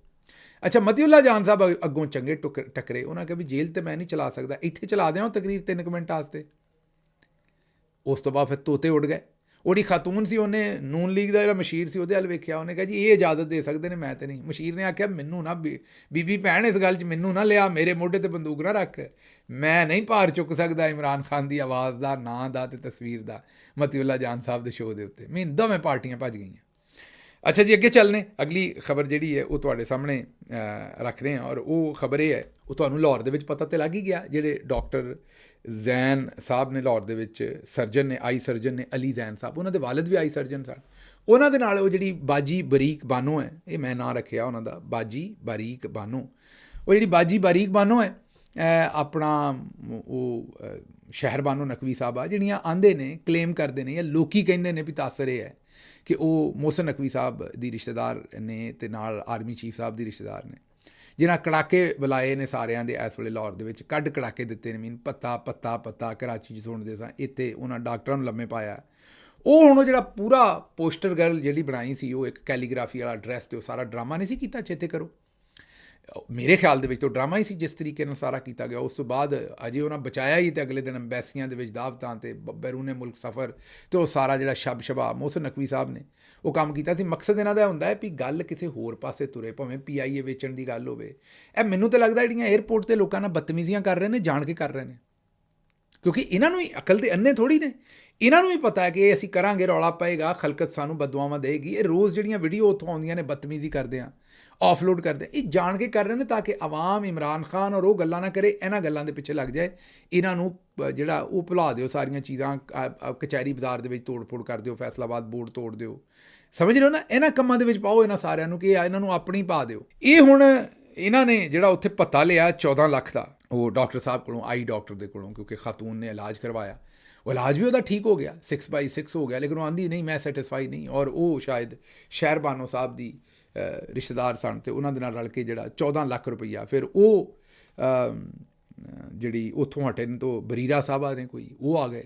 ਅੱਛਾ, ਮਤੀਉੱਲਾ ਜਾਨ ਸਾਹਿਬ ਅੱਗੋਂ ਚੰਗੇ ਟੱਕਰੇ, ਉਹਨਾਂ ਕਿਹਾ ਵੀ ਜੇਲ੍ਹ ਤੇ ਮੈਂ ਨਹੀਂ ਚਲਾ ਸਕਦਾ, ਇੱਥੇ ਚਲਾ ਦਿਆਂ ਤਕਰੀਰ 3 ਮਿੰਟ ਵਾਸਤੇ। ਉਸ ਤੋਂ ਬਾਅਦ ਫਿਰ ਤੋਤੇ ਉੱਡ ਗਏ। ਉਹਦੀ ਖਾਤੂਨ ਸੀ, ਉਹਨੇ ਨੂਨ ਲੀਗ ਦਾ ਜਿਹੜਾ ਮਸ਼ੀਰ ਸੀ ਉਹਦੇ ਵੱਲ ਵੇਖਿਆ, ਉਹਨੇ ਕਿਹਾ ਜੀ ਇਹ ਇਜਾਜ਼ਤ ਦੇ ਸਕਦੇ ਨੇ, ਮੈਂ ਤੇ ਨਹੀਂ। ਮਸ਼ੀਰ ਨੇ ਆਖਿਆ ਮੈਨੂੰ ਨਾ ਬੀਬੀ ਭੈਣ ਇਸ ਗੱਲ 'ਚ ਮੈਨੂੰ ਨਾ ਲਿਆ, ਮੇਰੇ ਮੋਢੇ ਤੇ ਬੰਦੂਕ ਨਾ ਰੱਖ, ਮੈਂ ਨਹੀਂ ਭਾਰ ਚੁੱਕ ਸਕਦਾ ਇਮਰਾਨ ਖਾਨ ਦੀ ਆਵਾਜ਼ ਦਾ, ਨਾਂ ਦਾ ਤੇ ਤਸਵੀਰ ਦਾ ਮਤੀਉੱਲਾ ਜਾਨ ਸਾਹਿਬ ਦੇ ਸ਼ੋਅ ਦੇ ਉੱਤੇ। ਮੈਨੂੰ ਦੋਵੇਂ ਪਾਰਟੀਆਂ ਭੱਜ ਗਈਆਂ। ਅੱਛਾ ਜੀ, ਅੱਗੇ ਚੱਲਨੇ। ਅਗਲੀ ਖਬਰ ਜਿਹੜੀ ਹੈ ਉਹ ਤੁਹਾਡੇ ਸਾਹਮਣੇ ਰੱਖ ਰਹੇ ਹਾਂ ਔਰ ਉਹ ਖਬਰ ਇਹ ਹੈ, ਉਹ ਤੁਹਾਨੂੰ ਲਾਹੌਰ ਦੇ ਵਿੱਚ ਪਤਾ ਤੇ ਲੱਗ ਹੀ ਗਿਆ। ਜਿਹੜੇ ਡਾਕਟਰ ਜ਼ੈਨ ਸਾਹਿਬ ਨੇ ਲਾਹੌਰ ਦੇ ਵਿੱਚ ਸਰਜਨ ਨੇ, ਆਈ ਸਰਜਨ ਨੇ, ਅਲੀ ਜ਼ੈਨ ਸਾਹਿਬ, ਉਹਨਾਂ ਦੇ ਵਾਲਿਦ ਵੀ ਆਈ ਸਰਜਨ ਸਨ। ਉਹਨਾਂ ਦੇ ਨਾਲ ਉਹ ਜਿਹੜੀ ਬਾਜੀ ਬਰੀਕ ਬਾਨੋ ਹੈ, ਇਹ ਮੈਂ ਨਾਂ ਰੱਖਿਆ ਉਹਨਾਂ ਦਾ, ਬਾਜੀ ਬਾਰੀਕ ਬਾਨੋ। ਉਹ ਜਿਹੜੀ ਬਾਜੀ ਬਾਰੀਕ ਬਾਨੋ ਹੈ ਆਪਣਾ ਉਹ ਸ਼ਹਿਰ ਬਾਨੋ ਨਕਵੀ ਸਾਹਿਬ ਆ, ਜਿਹੜੀਆਂ ਆਂਦੇ ਨੇ ਕਲੇਮ ਕਰਦੇ ਨੇ ਜਾਂ ਲੋਕੀ ਕਹਿੰਦੇ ਨੇ ਵੀ ਤਾਸਰ ਇਹ ਹੈ ਕਿ ਉਹ ਮੋਹਸਿਨ ਨਕਵੀ ਸਾਹਿਬ ਦੀ ਰਿਸ਼ਤੇਦਾਰ ਨੇ ਤੇ ਨਾਲ ਆਰਮੀ ਚੀਫ ਸਾਹਿਬ ਦੀ ਰਿਸ਼ਤੇਦਾਰ ਨੇ, ਜਿਨ੍ਹਾਂ ਕੜਾਕੇ ਬੁਲਾਏ ਨੇ ਸਾਰਿਆਂ ਦੇ ਇਸ ਵੇਲੇ ਲਾਹੌਰ ਦੇ ਵਿੱਚ, ਕੱਢ ਕੜਾਕੇ ਦਿੱਤੇ ਨੇ, ਮੀਨ ਪੱਤਾ ਕਰਾਚੀ 'ਚ ਸੁਣਦੇ ਸਾਂ, ਇੱਥੇ ਉਹਨਾਂ ਡਾਕਟਰਾਂ ਨੂੰ ਲੰਮੇ ਪਾਇਆ। ਉਹ ਹੁਣ ਉਹ ਜਿਹੜਾ ਪੂਰਾ ਪੋਸਟਰ ਗਰਲ ਜਿਹੜੀ ਬਣਾਈ ਸੀ, ਉਹ ਇੱਕ ਕੈਲੀਗ੍ਰਾਫੀ ਵਾਲਾ ਡਰੈਸ ਤੇ ਉਹ ਸਾਰਾ ਡਰਾਮਾ ਨਹੀਂ ਸੀ ਕੀਤਾ, ਚੇਤੇ ਕਰੋ। ਮੇਰੇ ਖਿਆਲ ਦੇ ਵਿੱਚ ਤਾਂ ਡਰਾਮਾ ਹੀ ਸੀ ਜਿਸ ਤਰੀਕੇ ਨਾਲ ਸਾਰਾ ਕੀਤਾ ਗਿਆ। ਉਸ ਤੋਂ ਬਾਅਦ ਅਜੇ ਉਹਨਾਂ ਬਚਾਇਆ ਹੀ, ਤੇ ਅਗਲੇ ਦਿਨ ਅੰਬੈਸੀਆਂ ਦੇ ਵਿੱਚ ਦਾਵਤਾਂ ਤੇ ਬੈਰੂਨੇ ਮੁਲਕ ਸਫ਼ਰ ਤੇ ਉਹ ਸਾਰਾ ਜਿਹੜਾ ਸ਼ਬਾ ਮੋਹਸਿਨ ਨਕਵੀ ਸਾਹਿਬ ਨੇ ਉਹ ਕੰਮ ਕੀਤਾ ਸੀ। ਮਕਸਦ ਇਹਨਾਂ ਦਾ ਹੁੰਦਾ ਹੈ ਵੀ ਗੱਲ ਕਿਸੇ ਹੋਰ ਪਾਸੇ ਤੁਰੇ, ਭਾਵੇਂ PIA ਵੇਚਣ ਦੀ ਗੱਲ ਹੋਵੇ। ਇਹ ਮੈਨੂੰ ਤਾਂ ਲੱਗਦਾ ਜਿਹੜੀਆਂ 에ਅਰਪੋਰਟ 'ਤੇ ਲੋਕਾਂ ਨਾਲ ਬਦਤਮੀਜ਼ੀਆਂ ਕਰ ਰਹੇ ਨੇ, ਜਾਣ ਕੇ ਕਰ ਰਹੇ ਨੇ, ਕਿਉਂਕਿ ਇਹਨਾਂ ਨੂੰ ਹੀ ਅਕਲ ਦੇ ਅੰਨੇ ਥੋੜ੍ਹੀ ਨੇ। ਇਹਨਾਂ ਨੂੰ ਵੀ ਪਤਾ ਹੈ ਕਿ ਇਹ ਅਸੀਂ ਕਰਾਂਗੇ ਰੌਲਾ ਪਏਗਾ, ਖਲਕਤ ਸਾਨੂੰ ਬਦਦੁਆਵਾਂ ਦੇਗੀ। ਇਹ ਰੋਜ਼ ਜਿਹੜੀਆਂ ਵੀਡੀਓ ਉੱਥੋਂ ਆਉਂਦੀਆਂ ਨੇ ਬਦਤਮੀਜ਼ੀ ਕਰਦੇ ਆ, ਆਫਲੋਡ ਕਰਦੇ ਆ, ਇਹ ਜਾਣ ਕੇ ਕਰ ਰਹੇ ਨੇ ਤਾਂ ਕਿ ਆਵਾਮ ਇਮਰਾਨ ਖਾਨ ਔਰ ਉਹ ਗੱਲਾਂ ਨਾ ਕਰੇ, ਇਹਨਾਂ ਗੱਲਾਂ ਦੇ ਪਿੱਛੇ ਲੱਗ ਜਾਏ। ਇਹਨਾਂ ਨੂੰ ਜਿਹੜਾ ਉਹ ਭੁਲਾ ਦਿਓ ਸਾਰੀਆਂ ਚੀਜ਼ਾਂ, ਕਚਹਿਰੀ ਬਾਜ਼ਾਰ ਦੇ ਵਿੱਚ ਤੋੜ ਫੋੜ ਕਰ ਦਿਓ, ਫੈਸਲਾਬਾਦ ਬੋਰਡ ਤੋੜ ਦਿਓ, ਸਮਝ ਰਹੇ ਹੋ ਨਾ। ਇਹਨਾਂ ਕੰਮਾਂ ਦੇ ਵਿੱਚ ਪਾਓ ਇਹਨਾਂ ਸਾਰਿਆਂ ਨੂੰ ਕਿ ਇਹਨਾਂ ਨੂੰ ਆਪਣੀ ਪਾ ਦਿਓ। ਇਹ ਹੁਣ ਇਹਨਾਂ ਨੇ ਜਿਹੜਾ ਉੱਥੇ ਭੱਤਾ ਲਿਆ 14 ਲੱਖ ਦਾ, ਉਹ ਡਾਕਟਰ ਸਾਹਿਬ ਕੋਲੋਂ, ਆਈ ਡਾਕਟਰ ਦੇ ਕੋਲੋਂ, ਕਿਉਂਕਿ ਖਾਤੂਨ ਨੇ ਇਲਾਜ ਕਰਵਾਇਆ, ਉਹ ਇਲਾਜ ਵੀ ਉਹਦਾ ਠੀਕ ਹੋ ਗਿਆ, 6/6 ਹੋ ਗਿਆ, ਲੇਕਿਨ ਉਹ ਆਂਦੀ ਨਹੀਂ ਮੈਂ ਸੈਟਿਸਫਾਈ ਨਹੀਂ। ਔਰ ਉਹ ਸ਼ਾਇਦ ਸ਼ਹਿਰ ਬਾਨੋ ਸਾਹਿਬ ਦੀ ਰਿਸ਼ਤੇਦਾਰ ਸਨ, ਤੇ ਉਹਨਾਂ ਦੇ ਨਾਲ ਰਲ ਕੇ ਜਿਹੜਾ 14 ਲੱਖ ਰੁਪਈਆ, ਫਿਰ ਉਹ ਜਿਹੜੀ ਉੱਥੋਂ ਹਟੇ ਨੇ ਤੋਂ ਬਰੀਰਾ ਸਾਹਿਬਾ ਨੇ ਕੋਈ, ਉਹ ਆ ਗਏ,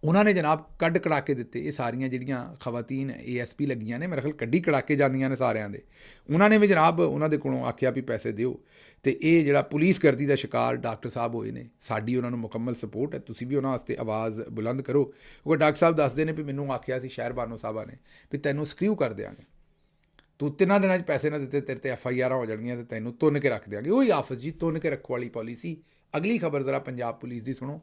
ਉਹਨਾਂ ਨੇ ਜਨਾਬ ਕੱਢ ਕੜਾਕੇ ਦਿੱਤੇ। ਇਹ ਸਾਰੀਆਂ ਜਿਹੜੀਆਂ ਖਵਾਤੀਨ ASP ਲੱਗੀਆਂ ਨੇ, ਮੇਰੇ ਖਿਆਲ ਕੱਢੀ ਕੜਾਕੇ ਜਾਂਦੀਆਂ ਨੇ ਸਾਰਿਆਂ ਦੇ, ਉਹਨਾਂ ਨੇ ਵੀ ਜਨਾਬ ਉਹਨਾਂ ਦੇ ਕੋਲੋਂ ਆਖਿਆ ਵੀ ਪੈਸੇ ਦਿਓ। ਤੇ ਇਹ ਜਿਹੜਾ ਪੁਲਿਸ ਕਰਦੀ ਦਾ ਸ਼ਿਕਾਰ ਡਾਕਟਰ ਸਾਹਿਬ ਹੋਏ ਨੇ, ਸਾਡੀ ਉਹਨਾਂ ਨੂੰ ਮੁਕੰਮਲ ਸਪੋਰਟ ਹੈ, ਤੁਸੀਂ ਵੀ ਉਹਨਾਂ ਵਾਸਤੇ ਆਵਾਜ਼ ਬੁਲੰਦ ਕਰੋ। ਉਹ ਡਾਕਟਰ ਸਾਹਿਬ ਦੱਸਦੇ ਨੇ ਵੀ ਮੈਨੂੰ ਆਖਿਆ ਸੀ ਸ਼ਹਿਰ ਬਾਨੋ ਸਾਹਿਬਾ ਨੇ ਵੀ ਤੈਨੂੰ ਸਕ੍ਰਿਊ ਕਰ ਦਿਆਂਗੇ, ਤੂੰ 3 ਦਿਨਾਂ 'ਚ ਪੈਸੇ ਨਾ ਦਿੱਤੇ ਤੇਰੇ ਤੇ FIR ਹੋ ਜਾਣਗੀਆਂ ਤੇ ਤੈਨੂੰ ਤੁੰਨ ਕੇ ਰੱਖ ਦਿਆਂਗੇ। ਉਹੀ ਆਫਿਸ ਜੀ, ਤੁੰਨ ਕੇ ਰੱਖੋ ਵਾਲੀ ਪਾਲਿਸੀ। ਅਗਲੀ ਖਬਰ ਜ਼ਰਾ ਪੰਜਾਬ ਪੁਲਿਸ ਦੀ ਸੁਣੋ।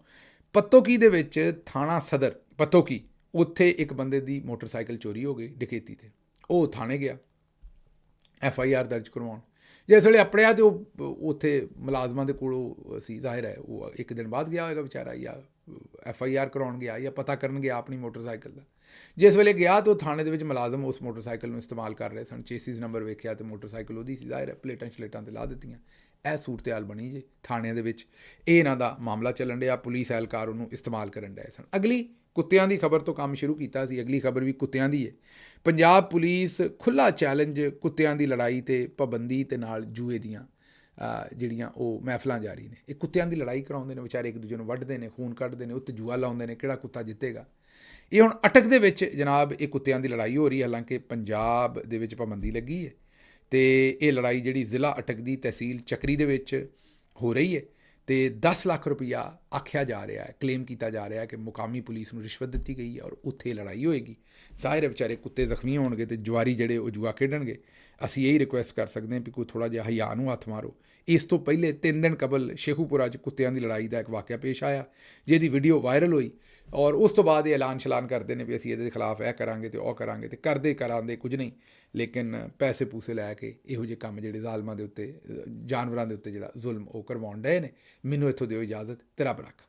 ਪੱਤੋਕੀ ਦੇ ਵਿੱਚ ਥਾਣਾ ਸਦਰ ਪੱਤੋਕੀ, ਉੱਥੇ ਇੱਕ ਬੰਦੇ ਦੀ ਮੋਟਰਸਾਈਕਲ ਚੋਰੀ ਹੋ ਗਈ ਡਕੈਤੀ ਤੇ। ਉਹ ਥਾਣੇ ਗਿਆ FIR ਦਰਜ ਕਰਵਾਉਣ, ਜਿਸ ਵੇਲੇ ਅਪੜਿਆ ਤੇ ਉਹ ਉੱਥੇ ਮੁਲਾਜ਼ਮਾਂ ਦੇ ਕੋਲੋਂ ਸੀ, ਜ਼ਾਹਿਰ ਹੈ ਉਹ ਇੱਕ ਦਿਨ ਬਾਅਦ ਗਿਆ ਹੋਏਗਾ ਵਿਚਾਰਾ, ਜਾਂ FIR ਕਰਾਉਣ ਗਿਆ ਜਾਂ ਪਤਾ ਕਰਨ ਗਿਆ ਆਪਣੀ ਮੋਟਰਸਾਈਕਲ ਦਾ। ਜਿਸ ਵੇਲੇ ਗਿਆ ਤਾਂ ਉਹ ਥਾਣੇ ਦੇ ਵਿੱਚ ਮੁਲਾਜ਼ਮ ਉਸ ਮੋਟਰਸਾਈਕਲ ਨੂੰ ਇਸਤੇਮਾਲ ਕਰ ਰਹੇ ਸਨ, ਚੇਸਿਸ ਨੰਬਰ ਵੇਖਿਆ ਤੇ ਮੋਟਰਸਾਈਕਲ ਉਹਦੀ ਸੀ, ਜ਼ਾਹਿਰ ਹੈ ਪਲੇਟਾਂ ਸ਼ਲੇਟਾਂ 'ਤੇ ਲਾ ਦਿੱਤੀਆਂ। ਇਹ ਸੂਰਤ-ਏ-ਹਾਲ ਬਣੀ ਜੇ ਥਾਣਿਆਂ ਦੇ ਵਿੱਚ, ਇਹ ਇਹਨਾਂ ਦਾ ਮਾਮਲਾ ਚੱਲਣ ਡਿਆ, ਪੁਲਿਸ ਐਹਲਕਾਰ ਉਹਨੂੰ ਇਸਤੇਮਾਲ ਕਰਨ ਡਏ ਸਨ। ਅਗਲੀ ਕੁੱਤਿਆਂ ਦੀ ਖਬਰ ਤੋਂ ਕੰਮ ਸ਼ੁਰੂ ਕੀਤਾ ਸੀ, ਅਗਲੀ ਖਬਰ ਵੀ ਕੁੱਤਿਆਂ ਦੀ ਹੈ। ਪੰਜਾਬ ਪੁਲਿਸ ਖੁੱਲ੍ਹਾ ਚੈਲੰਜ, ਕੁੱਤਿਆਂ ਦੀ ਲੜਾਈ ਤੇ ਪਾਬੰਦੀ ਤੇ ਨਾਲ ਜੂਏ ਦੀਆਂ ਜਿਹੜੀਆਂ ਉਹ ਮਹਿਫਲਾਂ ਜਾਰੀ ਨੇ। ਇਹ ਕੁੱਤਿਆਂ ਦੀ ਲੜਾਈ ਕਰਾਉਂਦੇ ਨੇ, ਵਿਚਾਰੇ ਇੱਕ ਦੂਜੇ ਨੂੰ ਵੱਢਦੇ ਨੇ, ਖੂਨ ਕੱਢਦੇ ਨੇ, ਉੱਤੇ ਜੂਆ ਲਾਉਂਦੇ ਨੇ, ਕਿਹੜਾ ਕੁੱਤਾ ਜਿੱਤੇਗਾ। ਇਹ ਹੁਣ ਅਟਕ ਦੇ ਵਿੱਚ ਜਨਾਬ ਇਹ ਕੁੱਤਿਆਂ ਦੀ ਲੜਾਈ ਹੋ ਰਹੀ ਹੈ, ਹਾਲਾਂਕਿ ਪੰਜਾਬ ਦੇ ਵਿੱਚ ਪਾਬੰਦੀ ਲੱਗੀ ਹੈ। ਤੇ ਇਹ ਲੜਾਈ ਜਿਹੜੀ ਜ਼ਿਲ੍ਹਾ ਅਟਕ ਦੀ ਤਹਿਸੀਲ ਚੱਕਰੀ ਦੇ ਵਿੱਚ ਹੋ ਰਹੀ ਹੈ, ਤੇ 10 ਲੱਖ ਰੁਪਈਆ ਆਖਿਆ ਜਾ ਰਿਹਾ ਹੈ, ਕਲੇਮ ਕੀਤਾ ਜਾ ਰਿਹਾ ਹੈ ਕਿ ਮੁਕਾਮੀ ਪੁਲਿਸ ਨੂੰ ਰਿਸ਼ਵਤ ਦਿੱਤੀ ਗਈ ਹੈ ਔਰ ਉੱਥੇ ਲੜਾਈ ਹੋਏਗੀ। ਜ਼ਾਹਿਰ ਹੈ ਵਿਚਾਰੇ ਕੁੱਤੇ ਜ਼ਖਮੀ ਹੋਣਗੇ ਤੇ ਜੁਆਰੀ ਜਿਹੜੇ ਉਹ ਜੂਆ ਖੇਡਣਗੇ। ਅਸੀਂ ਇਹੀ ਰਿਕੁਐਸਟ ਕਰ ਸਕਦੇ ਹਾਂ ਵੀ ਕੋਈ ਥੋੜ੍ਹਾ ਜਿਹਾ ਹਿਆ ਨੂੰ ਹੱਥ ਮਾਰੋ। ਇਸ ਤੋਂ ਪਹਿਲੇ 3 ਦਿਨ ਕਬਲ ਸ਼ੇਖੂਪੁਰਾ 'ਚ ਕੁੱਤਿਆਂ ਦੀ ਲੜਾਈ ਦਾ ਇੱਕ ਵਾਕਿਆ ਪੇਸ਼ ਆਇਆ, ਜਿਹਦੀ ਵੀਡੀਓ ਵਾਇਰਲ ਹੋਈ, ਔਰ ਉਸ ਤੋਂ ਬਾਅਦ ਇਹ ਐਲਾਨ ਸ਼ਲਾਨ ਕਰਦੇ ਨੇ ਵੀ ਅਸੀਂ ਇਹਦੇ ਖਿਲਾਫ ਇਹ ਕਰਾਂਗੇ ਤੇ ਉਹ ਕਰਾਂਗੇ, ਤੇ ਕਰਦੇ ਕਰਾਂਦੇ ਕੁਝ ਨਹੀਂ, ਲੇਕਿਨ ਪੈਸੇ ਪੂਸੇ ਲੈ ਕੇ ਇਹੋ ਜਿਹੇ ਕੰਮ ਜਿਹੜੇ ਜ਼ਾਲਮਾਂ ਦੇ ਉੱਤੇ, ਜਾਨਵਰਾਂ ਦੇ ਉੱਤੇ ਜਿਹੜਾ ਜ਼ੁਲਮ ਉਹ ਕਰਵਾਉਣ ਡਏ ਨੇ। ਮੈਨੂੰ ਇੱਥੋਂ ਦਿਓ ਇਜਾਜ਼ਤ, ਤੇ ਰੱਬ ਰੱਖ।